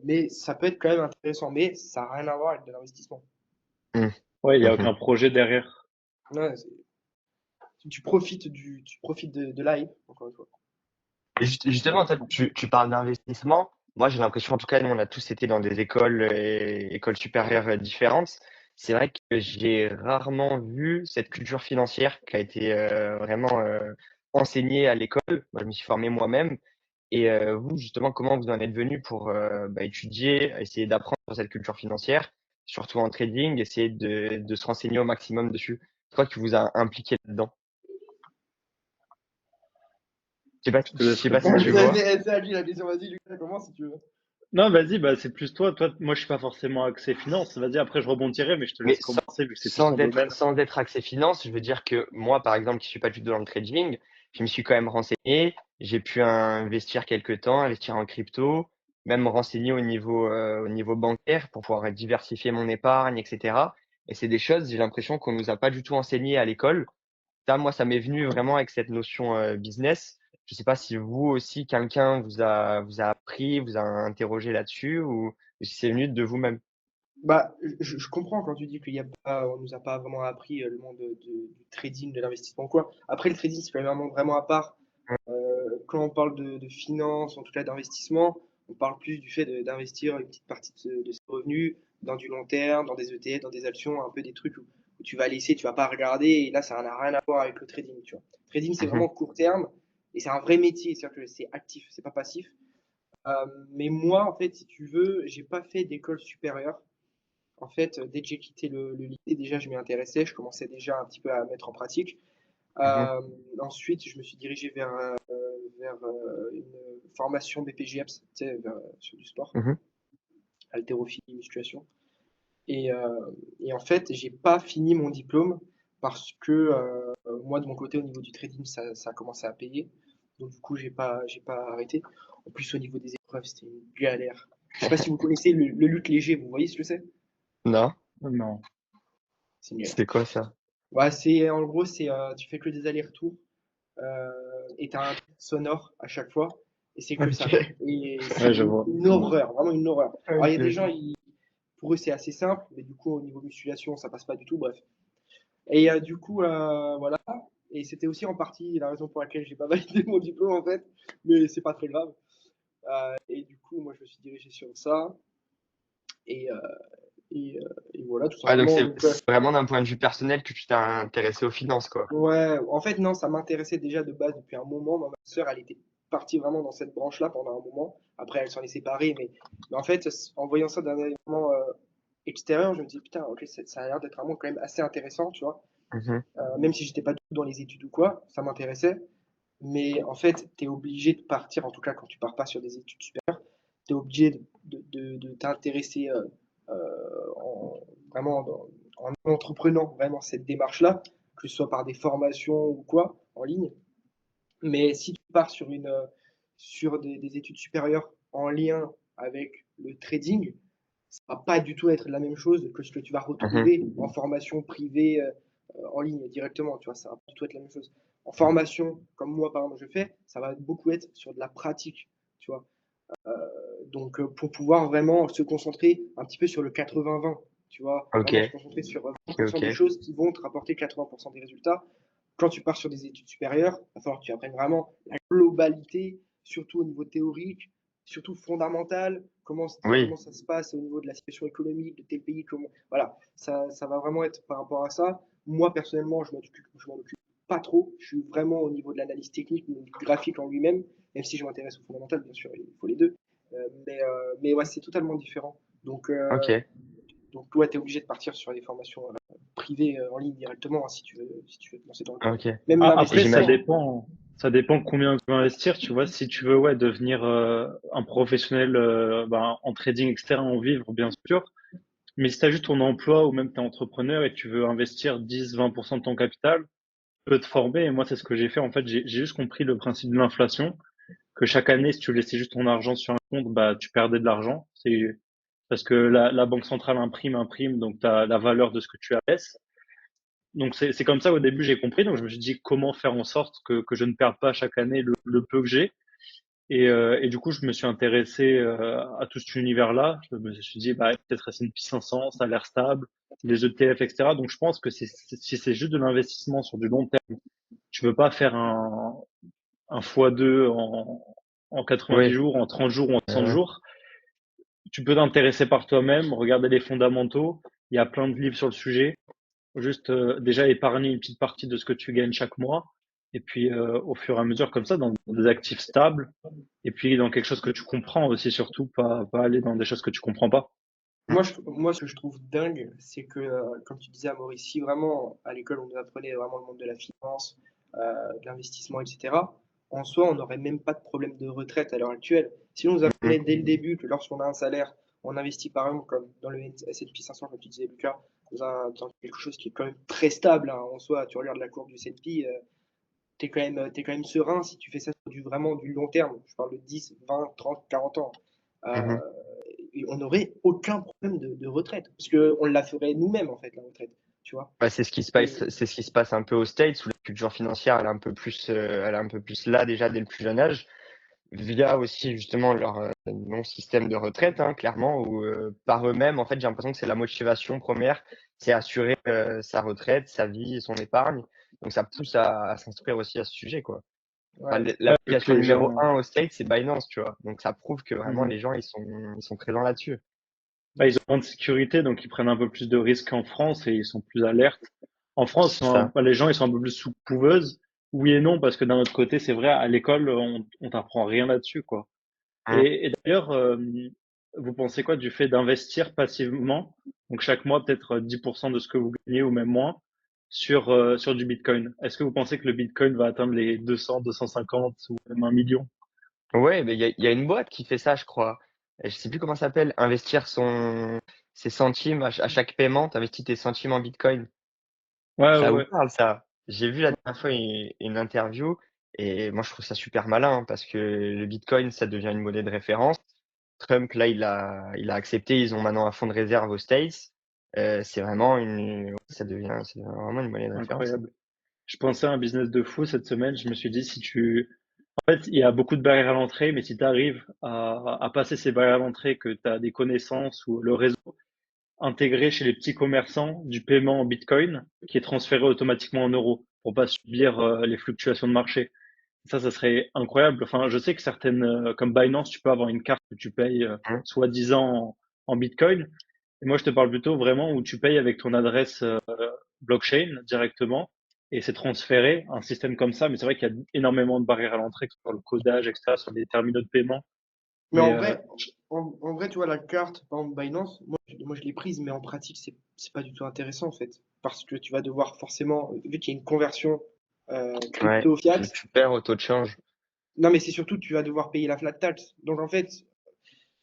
mais ça peut être quand même intéressant, mais ça n'a rien à voir avec de l'investissement. mm, Ouais, il n'y a mhm. aucun projet derrière. Ouais, tu profites de l'hype, encore une fois. Et justement, toi, tu parles d'investissement. Moi, j'ai l'impression, en tout cas, nous, on a tous été dans des écoles supérieures différentes. C'est vrai que j'ai rarement vu cette culture financière qui a été vraiment enseignée à l'école. Moi, je me suis formé moi-même. Et vous, justement, comment vous en êtes venu pour étudier, essayer d'apprendre sur cette culture financière, surtout en trading, essayer de se renseigner au maximum dessus? C'est quoi qui vous a impliqué là-dedans? Je te Je laisse sais pas si répondre. tu vois. C'est à lui la question, vas-y, Lucas, comment si tu veux. Non, vas-y, bah, c'est plus toi. Toi, moi, je suis pas forcément axé finance. Vas-y, après, je rebondirai, mais je te Mais laisse commencer vu que c'est plus ton domaine. sans être axé finance, je veux dire que moi, par exemple, qui suis pas du tout dans le trading, je me suis quand même renseigné. J'ai pu investir quelque temps, investir en crypto, même me renseigner au niveau bancaire pour pouvoir diversifier mon épargne, etc. Et c'est des choses, j'ai l'impression qu'on nous a pas du tout enseigné à l'école. Ça, moi, ça m'est venu vraiment avec cette notion business. Je sais pas si vous aussi, quelqu'un vous a appris, vous a interrogé là-dessus ou si c'est venu de vous-même. Bah, je comprends quand tu dis qu'il y a pas, on nous a pas vraiment appris le monde du trading, de l'investissement ou quoi. Après, le trading, c'est quand même un monde vraiment à part. Quand on parle de finance, en tout cas d'investissement, on parle plus du fait d'investir une petite partie de ses revenus dans du long terme, dans des ETF, dans des actions, un peu des trucs où tu vas laisser, tu vas pas regarder, et là, ça n'a rien à voir avec le trading, tu vois. Trading, c'est Mhm. vraiment court terme, et c'est un vrai métier, c'est-à-dire que c'est actif, c'est pas passif. Mais moi, en fait, si tu veux, j'ai pas fait d'école supérieure. En fait, dès que j'ai quitté le lycée, déjà, je m'y intéressais, je commençais déjà un petit peu à mettre en pratique. Mhm. Ensuite, je me suis dirigé vers une formation BPJEPS, tu sais, sur du sport, Mhm. haltérophilie, musculation. Et, et en fait, j'ai pas fini mon diplôme parce que moi, de mon côté, au niveau du trading, ça a commencé à payer. Donc, du coup, j'ai pas arrêté. En plus, au niveau des épreuves, c'était une galère. Je sais pas si vous connaissez le lutte léger, vous voyez ce que c'est? Non, Non. C'est nul. c'était quoi ça? Ouais, c'est en gros, tu fais que des allers-retours et t'as un truc sonore à chaque fois et c'est que ça, quoi. Ok. Et c'est Ouais, je vois. une horreur, vraiment une horreur. Alors il y a des gens, Ok. pour eux c'est assez simple, mais du coup au niveau musculation ça passe pas du tout, bref. Et du coup voilà. Et c'était aussi en partie la raison pour laquelle j'ai pas validé mon diplôme en fait, mais c'est pas très grave. Et du coup moi je me suis dirigé sur ça et, euh, et voilà tout Ouais, donc simplement. Donc, c'est vraiment d'un point de vue personnel que tu t'es intéressé aux finances, quoi. ouais, en fait, non, ça m'intéressait déjà de base depuis un moment. Ma sœur, elle était partie vraiment dans cette branche-là pendant un moment. Après, elle s'en est séparée, mais en fait, en voyant ça d'un œil vraiment extérieur, je me dis, putain, ok, ça a l'air d'être un monde quand même assez intéressant, tu vois. Mhm. Même si j'étais pas du tout dans les études ou quoi, ça m'intéressait. Mais en fait, tu es obligé de partir, en tout cas quand tu pars pas sur des études supérieures, tu es obligé de t'intéresser vraiment en entreprenant vraiment cette démarche-là, que ce soit par des formations ou quoi, en ligne. Mais si tu pars sur des études supérieures en lien avec le trading, ça va pas du tout être la même chose que ce que tu vas Mhm. retrouver en formation privée en ligne directement, tu vois, ça va pas du tout être la même chose. En formation, comme moi par exemple je fais, ça va beaucoup être sur de la pratique, tu vois. Donc pour pouvoir vraiment se concentrer un petit peu sur le 80-20, tu vois, Ok, vraiment se concentrer sur ok, 20% des ok. choses qui vont te rapporter 80% des résultats. Quand tu pars sur des études supérieures, il va falloir que tu apprennes vraiment la globalité, surtout au niveau théorique, surtout fondamental, Oui, comment ça se passe au niveau de la situation économique de tel pays, comment, voilà, ça va vraiment être par rapport à ça. Moi, personnellement, je m'en occupe pas trop. Je suis vraiment au niveau de l'analyse technique, du graphique en lui-même, même si je m'intéresse au fondamental, bien sûr, il faut les deux. Mais ouais, c'est totalement différent. Donc, ok. ouais, tu es obligé de partir sur des formations privées en ligne directement hein, si tu veux te lancer dans le truc. Ok. Même Et Après, ça j'imagine. l'investissement. dépend. Ça dépend combien tu veux investir. Tu vois, si tu veux, ouais, devenir un professionnel ben, en trading, etc., en vivre, bien sûr. Mais si tu as juste ton emploi ou même tu es entrepreneur et tu veux investir 10-20% de ton capital, tu peux te former. Et moi, c'est ce que j'ai fait. En fait, j'ai juste compris le principe de l'inflation, que chaque année, si tu laissais juste ton argent sur un compte, bah, tu perdais de l'argent. C'est parce que la banque centrale imprime, donc tu as la valeur de ce que tu laisses. Donc c'est comme ça au début j'ai compris. Donc je me suis dit comment faire en sorte que je ne perde pas chaque année le peu que j'ai. Et du coup je me suis intéressé à tout cet univers-là. Je me suis dit bah peut-être S&P 500, ça a l'air stable, les ETF, etc. Donc je pense que si c'est juste de l'investissement sur du long terme, tu veux pas faire un x2 en 90 Oui. jours, en 30 jours ou en 60 Euh, jours. Tu peux t'intéresser par toi-même, regarder les fondamentaux. Il y a plein de livres sur le sujet. Juste déjà épargner une petite partie de ce que tu gagnes chaque mois. Et puis au fur et à mesure comme ça, dans des actifs stables. Et puis dans quelque chose que tu comprends aussi, surtout pas aller dans des choses que tu comprends pas. Moi, ce que je trouve dingue, c'est que, comme tu disais à Maurice, si vraiment à l'école on nous apprenait vraiment le monde de la finance, de l'investissement, etc., en soi, on n'aurait même pas de problème de retraite à l'heure actuelle. Si on nous Mhm. apprenait dès le début que lorsqu'on a un salaire, on investit par exemple comme dans le S&P 500, comme tu disais Lucas, dans quelque chose qui est quand même très stable, hein, en soi. Tu regardes la courbe du S&P, t'es quand même serein si tu fais ça sur vraiment du long terme. Je parle de 10, 20, 30, 40 ans. Euh, Mhm. et on n'aurait aucun problème de retraite, parce qu'on la ferait nous-mêmes, en fait, la retraite, tu vois. Bah, c'est ce qui se Et, passe, c'est ce qui se passe un peu aux States où la culture financière, elle est un peu plus là déjà dès le plus jeune âge, via aussi justement leur non-système de retraite, hein, clairement, où par eux-mêmes, en fait, j'ai l'impression que c'est la motivation première, c'est assurer sa retraite, sa vie et son épargne. Donc ça pousse à s'instruire aussi à ce sujet, quoi. Enfin, ouais, Ouais, vu que l'application les numéro gens, un aux States, c'est Binance, tu vois. Donc ça prouve que vraiment Mhm. les gens, ils sont présents là-dessus. Bah, ils ont moins de sécurité, donc ils prennent un peu plus de risques qu'en France et ils sont plus alertes. En France, C'est ça. bah, les gens, ils sont un peu plus sous couveuse. Oui et non, parce que d'un autre côté, c'est vrai, à l'école, on t'apprend rien là-dessus, quoi. Mmh. Et d'ailleurs, vous pensez quoi du fait d'investir passivement, donc chaque mois peut-être 10% de ce que vous gagnez ou même moins, sur du Bitcoin? Est-ce que vous pensez que le Bitcoin va atteindre les 200, 250 ou même 1 million? Ouais, mais il y a une boîte qui fait ça, je crois. Et je sais plus comment ça s'appelle. Investir ses centimes à chaque paiement, t'investis tes centimes en Bitcoin. Ouais, ouais, Ça vous ouais. parle, ça? J'ai vu la dernière fois une interview et moi je trouve ça super malin, hein, parce que le Bitcoin, ça devient une monnaie de référence. Trump, là, il a accepté. Ils ont maintenant un fonds de réserve aux States. C'est vraiment c'est vraiment une monnaie de référence, hein. Incroyable. Je pensais à un business de fou cette semaine. Je me suis dit, si tu, en fait, il y a beaucoup de barrières à l'entrée, mais si tu arrives à passer ces barrières à l'entrée, que tu as des connaissances ou le réseau intégré chez les petits commerçants du paiement en Bitcoin qui est transféré automatiquement en euros pour pas subir les fluctuations de marché. Ça serait incroyable. Enfin, je sais que certaines, comme Binance, tu peux avoir une carte où tu payes Mmh. soi-disant en Bitcoin. Et moi, je te parle plutôt vraiment où tu payes avec ton adresse blockchain directement et c'est transféré, un système comme ça. Mais c'est vrai qu'il y a énormément de barrières à l'entrée, que ce soit le codage, etc., sur les terminaux de paiement. mais Mais en vrai, tu vois, la carte, par exemple, Binance, moi je l'ai prise, mais en pratique, c'est pas du tout intéressant, en fait. Parce que tu vas devoir forcément, vu qu'il y a une conversion Ouais, crypto-fiat, tu perds au taux de change. non, mais c'est surtout, tu vas devoir payer la flat tax. Donc, en fait,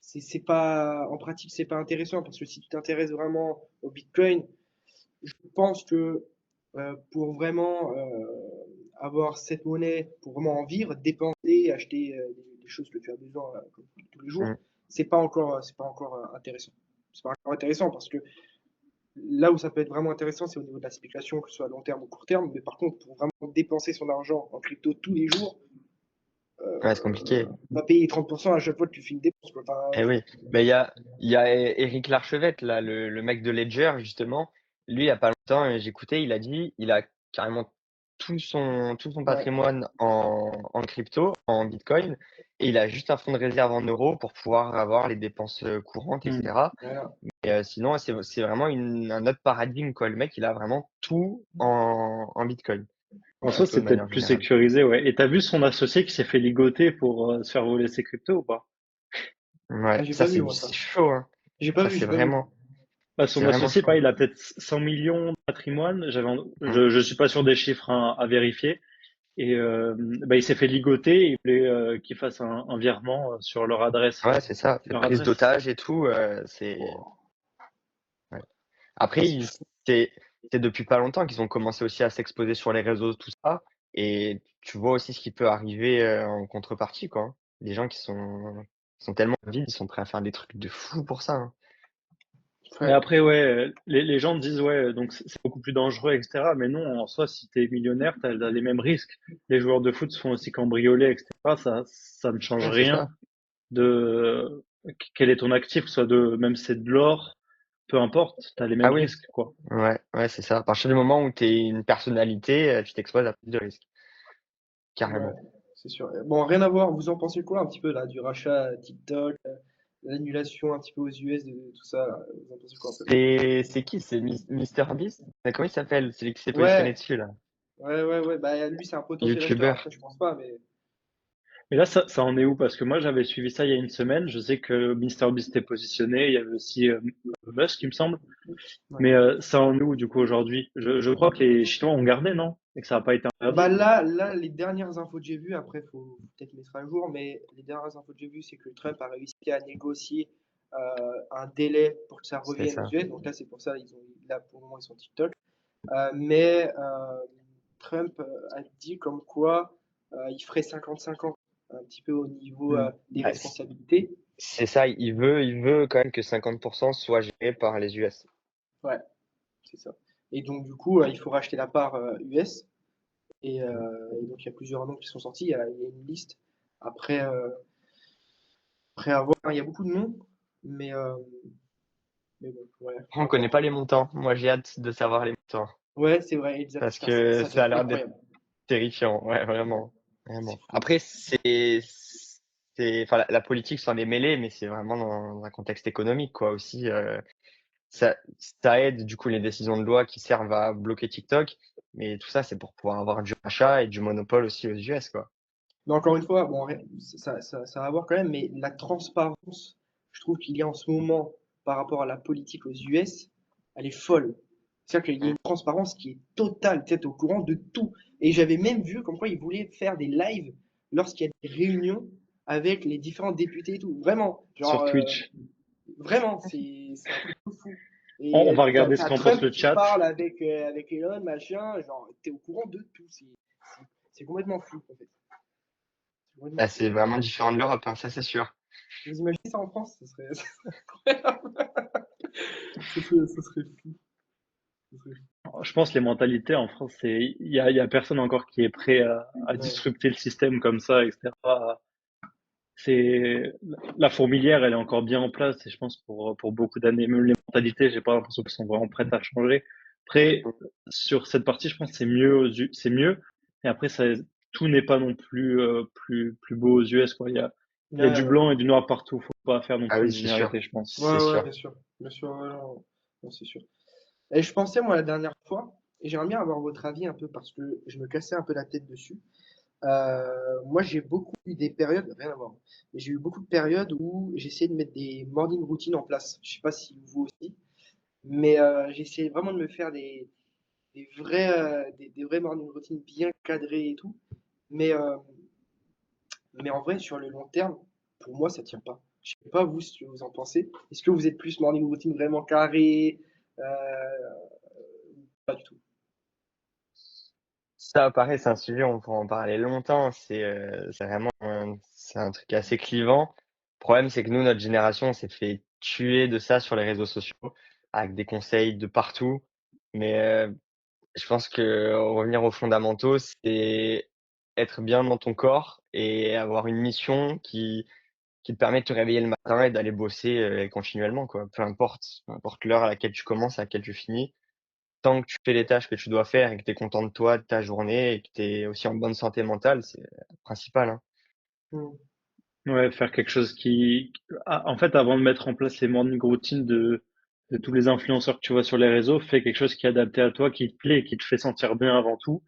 c'est pas, en pratique, c'est pas intéressant, parce que si tu t'intéresses vraiment au Bitcoin, je pense que pour vraiment avoir cette monnaie, pour vraiment en vivre, dépenser, acheter des choses que tu as besoin comme tous les jours, Mmh. c'est pas encore intéressant. C'est pas encore intéressant parce que là où ça peut être vraiment intéressant, c'est au niveau de la spéculation, que ce soit à long terme ou court terme. Mais par contre, pour vraiment dépenser son argent en crypto tous les jours, Ouais, c'est compliqué. va payer 30% à chaque fois que tu fais une dépense, quoi. Enfin, Eh oui, ben il y a Éric Larchevêque là, le mec de Ledger justement. Lui, il y a pas longtemps, j'écoutais, il a dit, il a carrément tout son ouais, patrimoine en crypto, en Bitcoin, et il a juste un fonds de réserve en euros pour pouvoir avoir les dépenses courantes, hmm, etc. voilà. Et sinon, c'est vraiment un autre paradigme quoi. Le mec, il a vraiment tout en Bitcoin, en en soi, crypto c'est de peut-être manière plus générale. sécurisé, ouais. Et t'as vu son associé qui s'est fait ligoter pour se faire voler ses cryptos ou pas? Ouais, Ah, j'ai ça pas vu, moi, c'est ça. chaud, hein. Ça J'ai pas vu. Bah, c'est son vraiment associé, chaud. pareil, il a peut-être 100 millions de patrimoine. Mmh. Je suis pas sûr des chiffres hein, à vérifier. Et bah, il s'est fait ligoter. Il voulait qu'ils fassent un virement sur Ouais, c'est ça, cette leur prise adresse. d'otage et tout, Oh. ouais. Après, c'est c'est depuis pas longtemps qu'ils ont commencé aussi à s'exposer sur les réseaux, tout ça, et tu vois aussi ce qui peut arriver, en contrepartie, quoi, hein. Les gens qui sont tellement vides, ils sont prêts à faire des trucs de fou pour ça, hein. Mais Ouais. après, ouais, les gens disent, ouais, donc c'est beaucoup plus dangereux, etc. Mais non, en soi, si t'es millionnaire, t'as les mêmes risques. Les joueurs de foot se font aussi cambrioler, etc. Ça ne change Ouais, c'est rien ça. de quel est ton actif, que ce soit même si c'est de l'or, peu importe, t'as les Ah mêmes oui, risques, quoi. ouais, ouais, c'est ça. À partir du moment où tu es une personnalité, tu t'exposes à plus de risques, Ouais, carrément. c'est sûr. Bon, rien à voir. Vous en pensez quoi un petit peu là du rachat TikTok, l'annulation un petit peu aux US de tout ça là. Vous en pensez quoi un peu? C'est qui? C'est MrBeast? Comment il s'appelle? Celui qui s'est positionné Ouais, dessus, là? ouais. Bah lui, c'est un potentiel acheteur. Youtubeur. Après, je pense pas, mais Mais là, ça en est où? Parce que moi, j'avais suivi ça il y a une semaine. Je sais que MrBeast est positionné. Il y avait aussi Musk, il me semble. ouais. Mais ça en est où, du coup, aujourd'hui? Je crois que les Chinois ont gardé, non? et que ça n'a pas été Bah interdit. là, les dernières infos que j'ai vues, après, faut peut-être mettre à jour, mais les dernières infos que j'ai vues, c'est que Trump a réussi à négocier un délai pour que ça C'est revienne aux ça. US. Donc là, c'est pour ça, là, pour le moment, ils sont TikTok. Mais Trump a dit comme quoi il ferait 50-50, un petit peu au niveau Hmm. des Bah, responsabilités. c'est ça, il veut quand même que 50% soit géré par les US. Ouais, c'est ça. Et donc, du coup, il faut racheter la part US. Et donc, il y a plusieurs noms qui sont sortis. Il y a une liste. Après, après avoir, il y a beaucoup de noms, mais, euh, mais bon, ouais, On à connaît voir. pas les montants. Moi, j'ai hâte de savoir les montants Ouais, c'est vrai, exact. parce que Ça doit ça a être l'air d'être incroyable. terrifiant. Ouais, vraiment, C'est vraiment. fou. Après, enfin, la politique s'en est mêlée, mais c'est vraiment dans un contexte économique, quoi, aussi. Ça aide, du coup, les décisions de loi qui servent à bloquer TikTok, mais tout ça, c'est pour pouvoir avoir du rachat et du monopole aussi aux US, quoi. Mais encore une fois, bon, ça va voir quand même, mais la transparence, je trouve qu'il y a en ce moment par rapport à la politique aux US, elle est folle. C'est-à-dire qu'il y a une transparence qui est totale, peut-être au courant de tout. Et j'avais même vu comme quoi ils voulaient faire des lives lorsqu'il y a des réunions avec les différents députés et tout. Vraiment, Sur genre, Twitch. vraiment, c'est un truc de fou. On Et va t'as, regarder ce t'as qu'en pense Trump le qui chat. parle avec Elon, machin, genre, t'es au courant de tout. C'est complètement fou, en fait. C'est complètement Ah, fou. c'est vraiment différent de l'Europe, hein, ça, c'est sûr. Vous imaginez ça en France? Ce ce serait fou. Ce serait fou. Je pense que les mentalités en France, il y a personne encore qui est prêt à Ouais. disrupter le système comme ça, etc. C'est la fourmilière, elle est encore bien en place et je pense pour beaucoup d'années. Même les mentalités, j'ai pas l'impression qu'elles sont vraiment prêtes à changer. Après, sur cette partie, je pense que c'est mieux. Et après, tout n'est pas non plus plus beau aux US, quoi. Il y a Ouais, du ouais. blanc et du noir partout. Faut pas faire non Ah plus oui, une c'est sûr, généralité, je pense. c'est Ouais, ouais, sûr. bien sûr. Bien sûr, ouais, non, non, c'est sûr. Et je pensais, moi, la dernière fois, et j'aimerais bien avoir votre avis un peu parce que je me cassais un peu la tête dessus. Moi, j'ai beaucoup eu des périodes, rien à voir, mais j'ai eu beaucoup de périodes où j'essayais de mettre des morning routines en place. Je sais pas si vous aussi, mais j'essayais vraiment de me faire des vrais morning routines bien cadrées et tout. Mais, mais en vrai, sur le long terme, pour moi, ça tient pas. Je sais pas vous ce que vous en pensez. Est-ce que vous êtes plus morning routine vraiment carré? Pas du tout. Ça, pareil, c'est un sujet, on pourra en parler longtemps. C'est vraiment c'est un truc assez clivant. Le problème, c'est que nous, notre génération, on s'est fait tuer de ça sur les réseaux sociaux, avec des conseils de partout. Mais je pense que revenir aux fondamentaux, c'est être bien dans ton corps et avoir une mission qui te permet de te réveiller le matin et d'aller bosser continuellement, quoi. Peu importe l'heure à laquelle tu commences, à laquelle tu finis, tant que tu fais les tâches que tu dois faire et que tu es content de toi, de ta journée et que tu es aussi en bonne santé mentale, c'est le principal, hein. Hmm. Ouais, faire quelque chose en fait, avant de mettre en place les morning routines de tous les influenceurs que tu vois sur les réseaux, fais quelque chose qui est adapté à toi, qui te plaît, qui te fait sentir bien avant tout.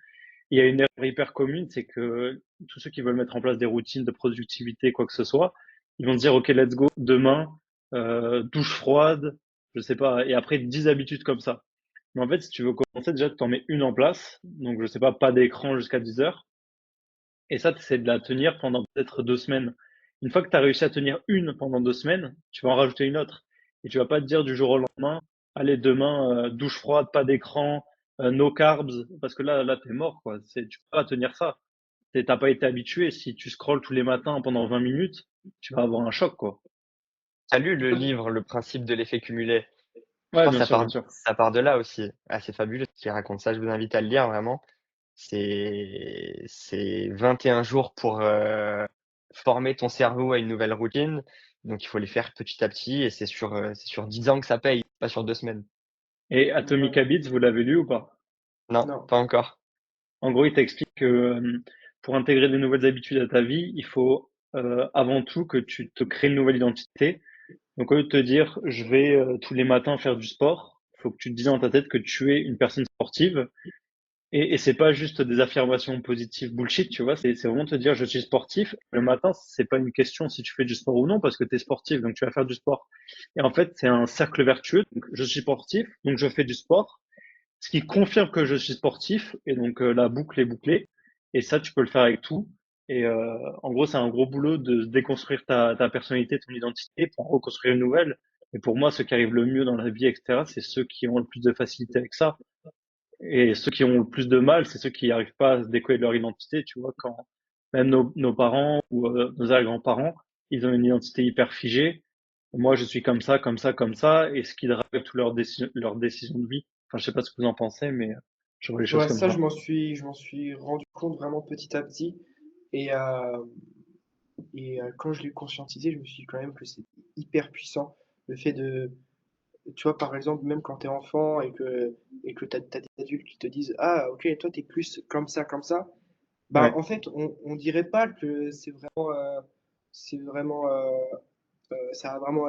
Il y a une erreur hyper commune, c'est que tous ceux qui veulent mettre en place des routines de productivité, quoi que ce soit, ils vont se dire, OK, let's go, demain, douche froide, je sais pas, et après 10 habitudes comme ça. Mais en fait, si tu veux commencer, déjà, tu t'en mets une en place. Donc, je sais pas d'écran jusqu'à 10 heures. Et ça, tu essaies de la tenir pendant peut-être 2 semaines. Une fois que tu as réussi à tenir une pendant 2 semaines, tu vas en rajouter une autre. Et tu vas pas te dire du jour au lendemain, allez, demain, douche froide, pas d'écran, no carbs, parce que là, t'es mort, quoi. Tu peux pas tenir ça. T'as pas été habitué. Si tu scrolles tous les matins pendant 20 minutes, tu vas avoir un choc, quoi. Tu lu le livre Le principe de l'effet cumulé? Je Ouais, pense que bien sûr, bien sûr. ça part de là aussi. Ah, c'est fabuleux ce qu'il raconte ça. Je vous invite à le lire vraiment. C'est 21 jours pour former ton cerveau à une nouvelle routine. Donc il faut les faire petit à petit et c'est sur 10 ans que ça paye, pas sur 2 semaines. Et Ouais. Atomic Habits, vous l'avez lu ou pas? Non, Non. pas encore. En gros, il t'explique que pour intégrer des nouvelles habitudes à ta vie, il faut avant tout que tu te crées une nouvelle identité. Donc, au lieu de te dire, je vais tous les matins faire du sport, il faut que tu te dises dans ta tête que tu es une personne sportive. Et c'est pas juste des affirmations positives bullshit, tu vois, c'est vraiment te dire, je suis sportif. Le matin, c'est pas une question si tu fais du sport ou non, parce que tu es sportif, donc tu vas faire du sport. Et en fait, c'est un cercle vertueux. Donc, je suis sportif, donc je fais du sport. ce qui confirme que je suis sportif, et donc la boucle est bouclée. Et ça, tu peux le faire avec tout. Et en gros, c'est un gros boulot de déconstruire ta personnalité, ton identité, pour en reconstruire une nouvelle. Et pour moi, ceux qui arrivent le mieux dans la vie, etc., c'est ceux qui ont le plus de facilité avec ça. Et ceux qui ont le plus de mal, c'est ceux qui n'arrivent pas à se décoller de leur identité. Tu vois, quand même nos parents ou nos arrière-grands-parents, ils ont une identité hyper figée. Moi, je suis comme ça, comme ça, comme ça, et ce qui drive toutes leurs décisions de vie. Enfin, je sais pas ce que vous en pensez, mais je vois les choses Ouais, comme ça, ça. je m'en suis rendu compte vraiment petit à petit. Et, quand je l'ai conscientisé, je me suis dit quand même que c'est hyper puissant. Le fait de, tu vois, par exemple, même quand t'es enfant et que t'as des adultes qui te disent, ah, ok, toi, t'es plus comme ça. Ben, Ouais, en fait, on dirait pas que c'est vraiment, ça a vraiment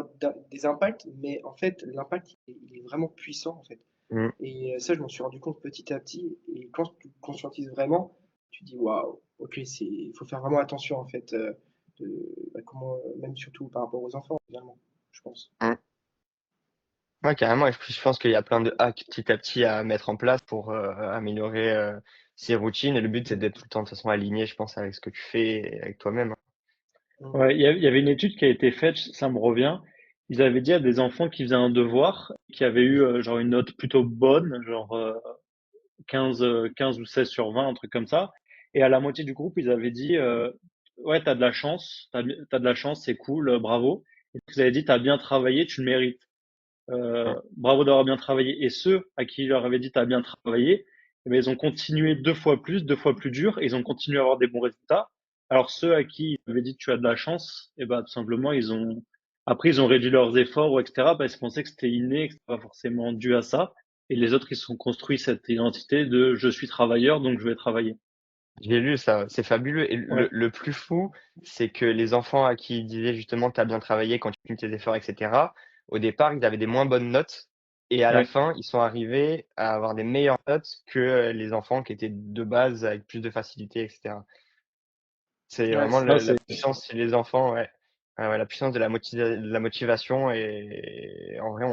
des impacts, mais en fait, l'impact, il est vraiment puissant, en fait. Mmh. Et ça, je m'en suis rendu compte petit à petit. Et quand tu conscientises vraiment, tu dis waouh, ok, il faut faire vraiment attention en fait, comment, même surtout par rapport aux enfants, finalement, je pense. Mmh. Ouais, carrément. Et je pense qu'il y a plein de hacks petit à petit à mettre en place pour améliorer ses routines. Et le but, c'est d'être tout le temps de toute façon aligné, je pense, avec ce que tu fais et avec toi-même, hein. Mm. ouais. Il y avait une étude qui a été faite, ça me revient. Ils avaient dit à des enfants qui faisaient un devoir, qui avaient eu genre une note plutôt bonne, genre 15 ou 16 sur 20, un truc comme ça. Et à la moitié du groupe, ils avaient dit ouais, t'as de la chance, t'as de la chance, c'est cool, bravo. Et puis, ils avaient dit t'as bien travaillé, tu le mérites. Mmh. Bravo d'avoir bien travaillé. Et ceux à qui il leur avait dit t'as bien travaillé, eh ben, ils ont continué 2 fois plus, 2 fois plus dur, et ils ont continué à avoir des bons résultats. Alors ceux à qui il avait dit tu as de la chance, et ben tout simplement après ils ont réduit leurs efforts ou etc. parce qu'ils pensaient que c'était inné, que c'était pas forcément dû à ça. Et les autres ils se sont construits cette identité de je suis travailleur donc je vais travailler. J'ai lu ça, c'est fabuleux. Et Ouais, le plus fou, c'est que les enfants à qui ils disaient justement tu as bien travaillé, continue tes efforts, etc., au départ, ils avaient des moins bonnes notes. Et à la ouais, fin, ils sont arrivés à avoir des meilleures notes que les enfants qui étaient de base avec plus de facilité, etc. C'est Ouais, vraiment non, la c'est puissance chez les enfants, ouais. Ouais, ouais, la puissance de la motivation. Et en vrai,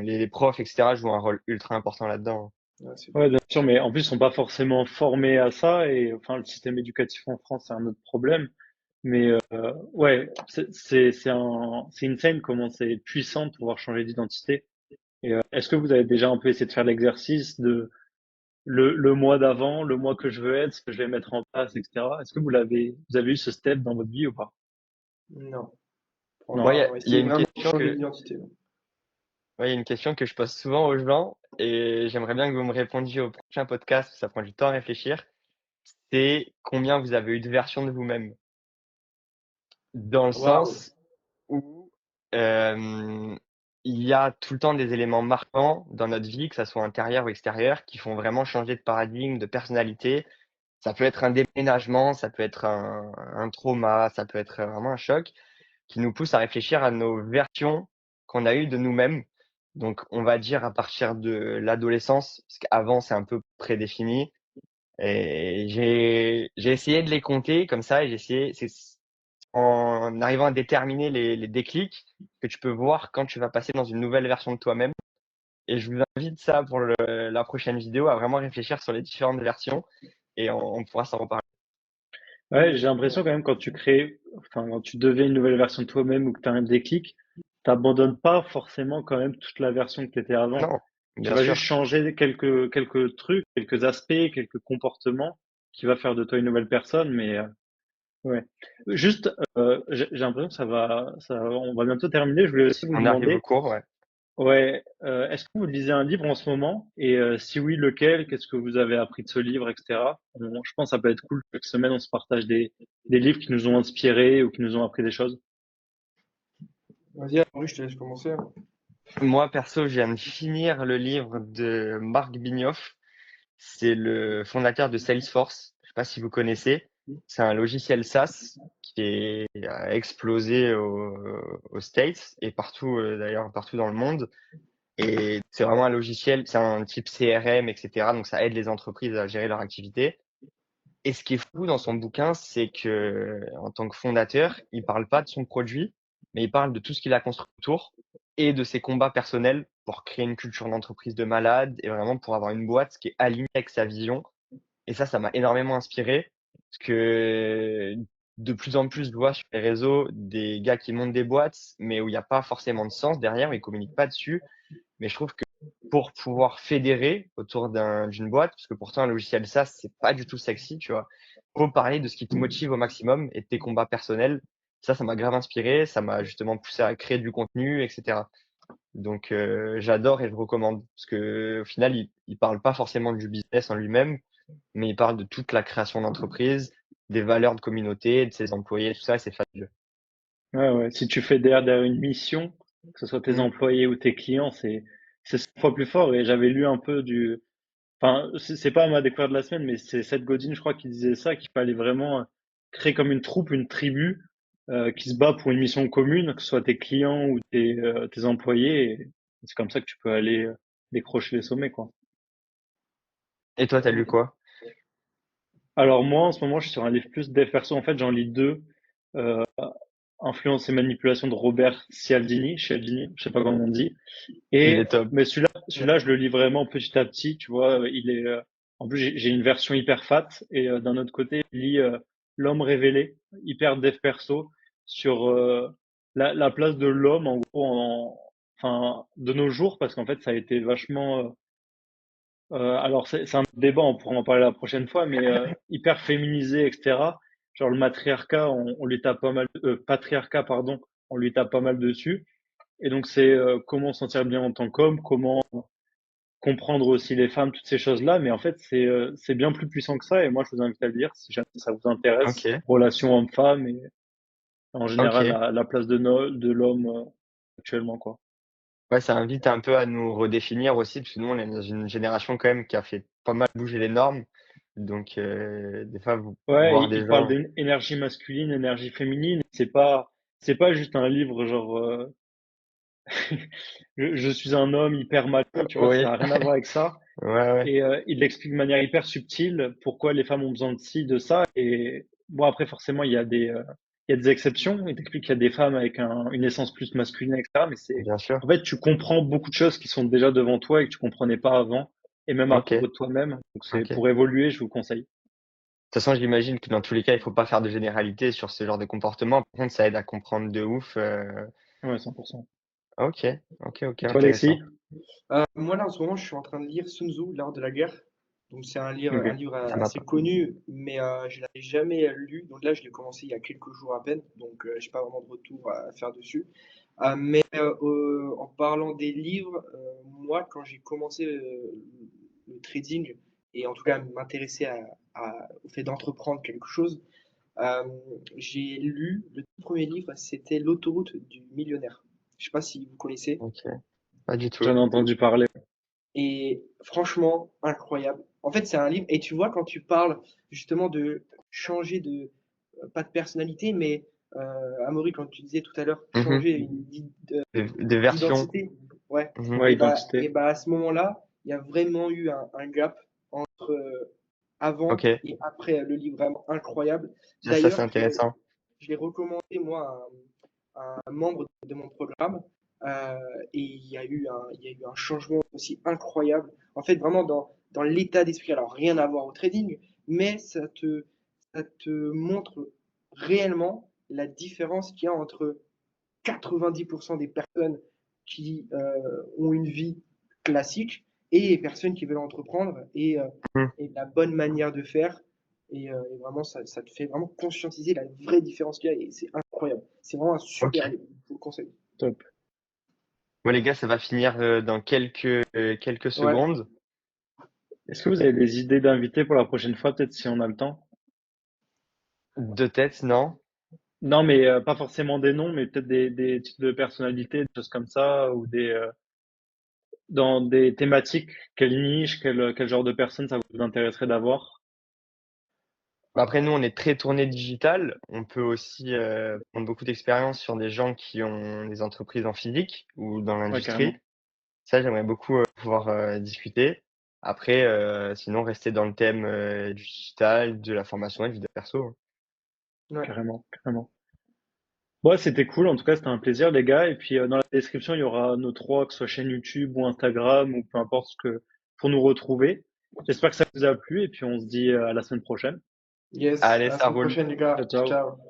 les profs, etc., jouent un rôle ultra important là-dedans. ouais, c'est ouais, vrai. bien sûr, mais en plus ils sont pas forcément formés à ça et enfin le système éducatif en France c'est un autre problème. Mais ouais, c'est insane comment c'est puissant de pouvoir changer d'identité. Et est-ce que vous avez déjà un peu essayé de faire l'exercice de le mois d'avant, le mois que je veux être, ce que je vais mettre en place, etc. Est-ce que vous avez eu ce step dans votre vie ou pas? Non, pour ma Non. Moi, part, non. il y a Essayer une vraiment de question changer que d'identité. Non. Ouais, il y a une question que je pose souvent aux gens et j'aimerais bien que vous me répondiez au prochain podcast, ça prend du temps à réfléchir. C'est combien vous avez eu de versions de vous-même? Dans le Waouh. sens où hem, il y a tout le temps des éléments marquants dans notre vie, que ça soit intérieur ou extérieur, qui font vraiment changer de paradigme, de personnalité. Ça peut être un déménagement, ça peut être un trauma, ça peut être vraiment un choc qui nous pousse à réfléchir à nos versions qu'on a eues de nous-mêmes. Donc, on va dire à partir de l'adolescence, parce qu'avant, c'est un peu prédéfini. Et j'ai essayé de les compter comme ça, et j'ai essayé, c'est en arrivant à déterminer les déclics que tu peux voir quand tu vas passer dans une nouvelle version de toi-même. Et je vous invite ça pour la prochaine vidéo à vraiment réfléchir sur les différentes versions et on pourra s'en reparler. Ouais, j'ai l'impression quand même quand tu crées, enfin quand tu deviens une nouvelle version de toi-même ou que tu as un déclic, t'abandonnes pas forcément quand même toute la version que tu étais avant. Non, Tu bien vas juste sûr. changer quelques trucs, quelques aspects, quelques comportements qui va faire de toi une nouvelle personne, mais ouais. Juste, j'ai l'impression que on va bientôt terminer. Je voulais aussi vous On arrive au demander, cours, ouais. ouais, est-ce que vous lisez un livre en ce moment? Et si oui, lequel? Qu'est-ce que vous avez appris de ce livre, etc. Je pense que ça peut être cool. Chaque semaine, on se partage des livres qui nous ont inspirés ou qui nous ont appris des choses. Vas-y, Henri, je te laisse commencer, hein. Moi, perso, je viens de finir le livre de Marc Benioff. C'est le fondateur de Salesforce. Je sais pas si vous connaissez. C'est un logiciel SaaS a explosé aux States et partout, d'ailleurs, partout dans le monde. Et c'est vraiment un logiciel, c'est un type CRM, etc. Donc, ça aide les entreprises à gérer leur activité. Et ce qui est fou dans son bouquin, c'est que, en tant que fondateur, il parle pas de son produit, mais il parle de tout ce qu'il a construit autour. et de ses combats personnels pour créer une culture d'entreprise de malade et vraiment pour avoir une boîte qui est alignée avec sa vision. Et ça m'a énormément inspiré parce que de plus en plus, je vois sur les réseaux des gars qui montent des boîtes, mais où il y a pas forcément de sens derrière, où ils communiquent pas dessus. Mais je trouve que pour pouvoir fédérer autour d'une boîte, parce que pourtant un logiciel SaaS, c'est pas du tout sexy, tu vois? Faut parler de ce qui te motive au maximum et de tes combats personnels. Ça m'a grave inspiré, ça m'a justement poussé à créer du contenu et cetera. Donc j'adore et je recommande parce qu'au final, il parle pas forcément du business en lui-même, mais il parle de toute la création d'entreprise, des valeurs de communauté, de ses employés, tout ça, c'est fabuleux. Ouais, ouais. Si tu fais derrière une mission, que ce soit tes Mmh. employés ou tes clients, c'est 100 fois plus fort. Et j'avais lu un peu enfin, c'est pas ma découverte de la semaine, mais c'est Seth Godin, je crois, qui disait ça, qu'il fallait vraiment créer comme une troupe, une tribu, qui se bat pour une mission commune, que ce soit tes clients ou tes employés. Et c'est comme ça que tu peux aller décrocher les sommets, quoi. Et toi, tu as lu quoi? Alors moi, en ce moment, je suis sur un livre plus dev perso. En fait, j'en lis deux. Euh, Influence et manipulation de Robert Cialdini, je sais pas comment on dit. Il Et est top. mais celui-là, je le lis vraiment petit à petit. Tu vois, il est. En plus, j'ai une version hyper fat. Et d'un autre côté, je lis L'homme révélé, hyper dev perso, sur la place de l'homme en gros, enfin, de nos jours, parce qu'en fait, ça a été vachement. Alors c'est un débat, on pourra en parler la prochaine fois, mais hyper féminisé, etc. Genre le matriarcat, on lui tape pas mal, patriarcat, pardon, on lui tape pas mal dessus. Et donc c'est comment se sentir bien en tant qu'homme, comment comprendre aussi les femmes, toutes ces choses-là. Mais en fait c'est bien plus puissant que ça. Et moi je vous invite à le lire si jamais ça vous intéresse. OK, Relation homme-femme et en général OK. la place de l'homme actuellement quoi. Ouais, ça invite un peu à nous redéfinir aussi, parce que nous, on est dans une génération quand même qui a fait pas mal bouger les normes. Donc, des fois, Ouais, voir des il parle gens. d'énergie masculine, énergie féminine. C'est pas juste un livre genre je suis un homme hyper macho, tu vois, Oui, ça a rien à voir avec ça. ouais, ouais, Et il l'explique de manière hyper subtile pourquoi les femmes ont besoin de ci, de ça. Et bon après forcément il y a des exceptions. Il t'explique qu'il y a des femmes avec une essence plus masculine, etc. Mais c'est bien sûr. en fait tu comprends beaucoup de choses qui sont déjà devant toi et que tu comprenais pas avant, et même à propos OK, de toi-même. Donc c'est OK. De pour évoluer, je vous conseille. toute façon, j'imagine que dans tous les cas, il faut pas faire de généralité sur ce genre de comportement. Par contre, ça aide à comprendre de ouf. Ouais, 100%. OK, OK, OK, Et toi, Alexis? intéressant. Moi, là, en ce moment, je suis en train de lire Sun Tzu, l'art de la guerre. Donc, c'est un Ok. livre Ça m'a assez pas. connu, mais je l'avais jamais lu. Donc là, je l'ai commencé il y a quelques jours à peine. Donc, j'ai pas vraiment de retour à faire dessus. En parlant des livres, moi, quand j'ai commencé le trading, et en tout cas m'intéresser au fait d'entreprendre quelque chose, euh, j'ai lu le tout premier livre, c'était L'autoroute du millionnaire. Je sais pas si vous connaissez. OK, pas du tout. J'en ai entendu parler. Et franchement, incroyable. En fait, c'est un livre, et tu vois, quand tu parles justement de changer de, pas de personnalité, mais Amaury, quand tu disais tout à l'heure, Mmh. changer Des versions. d'identité, ouais, Mmh. Ouais, et identité. bah à ce moment-là, il y a vraiment eu un gap entre avant OK, et après le livre, vraiment incroyable. ça, c'est D'ailleurs, intéressant. je l'ai recommandé, moi, à un membre de mon programme. euh, et il y a eu un changement aussi incroyable. En fait, vraiment dans l'état d'esprit. Alors, rien à voir au trading, mais ça te montre réellement la différence qu'il y a entre 90% des personnes qui ont une vie classique et les personnes qui veulent entreprendre Mmh. et la bonne manière de faire. Et vraiment, ça te fait vraiment conscientiser la vraie différence qu'il y a et c'est incroyable. C'est vraiment un super OK. livre, je vous le conseille. Top. Bon les gars, ça va finir, dans quelques Ouais. secondes. Est-ce que vous avez des idées d'invités pour la prochaine fois, peut-être si on a le temps? De tête, non? Non, mais pas forcément des noms, mais peut-être des types de personnalités, des choses comme ça, ou dans des thématiques, quelle niche, quel genre de personnes ça vous intéresserait d'avoir? Bah, après nous, on est très tourné digital. On peut aussi, prendre beaucoup d'expérience sur des gens qui ont des entreprises en physique ou dans Ouais, l'industrie. carrément. Ça, j'aimerais beaucoup, pouvoir, discuter. Après, sinon rester dans le thème, du digital, de la formation et du dev perso, hein. Ouais. Carrément, carrément. Ouais, c'était cool. En tout cas, c'était un plaisir, les gars. Et puis, dans la description, il y aura nos trois, que ce soit chaîne YouTube ou Instagram ou peu importe pour nous retrouver. J'espère que ça vous a plu et puis on se dit à la semaine prochaine. Yes, à Allez, la ça semaine roule. prochaine, les gars. Ciao, Ciao, ciao. ciao.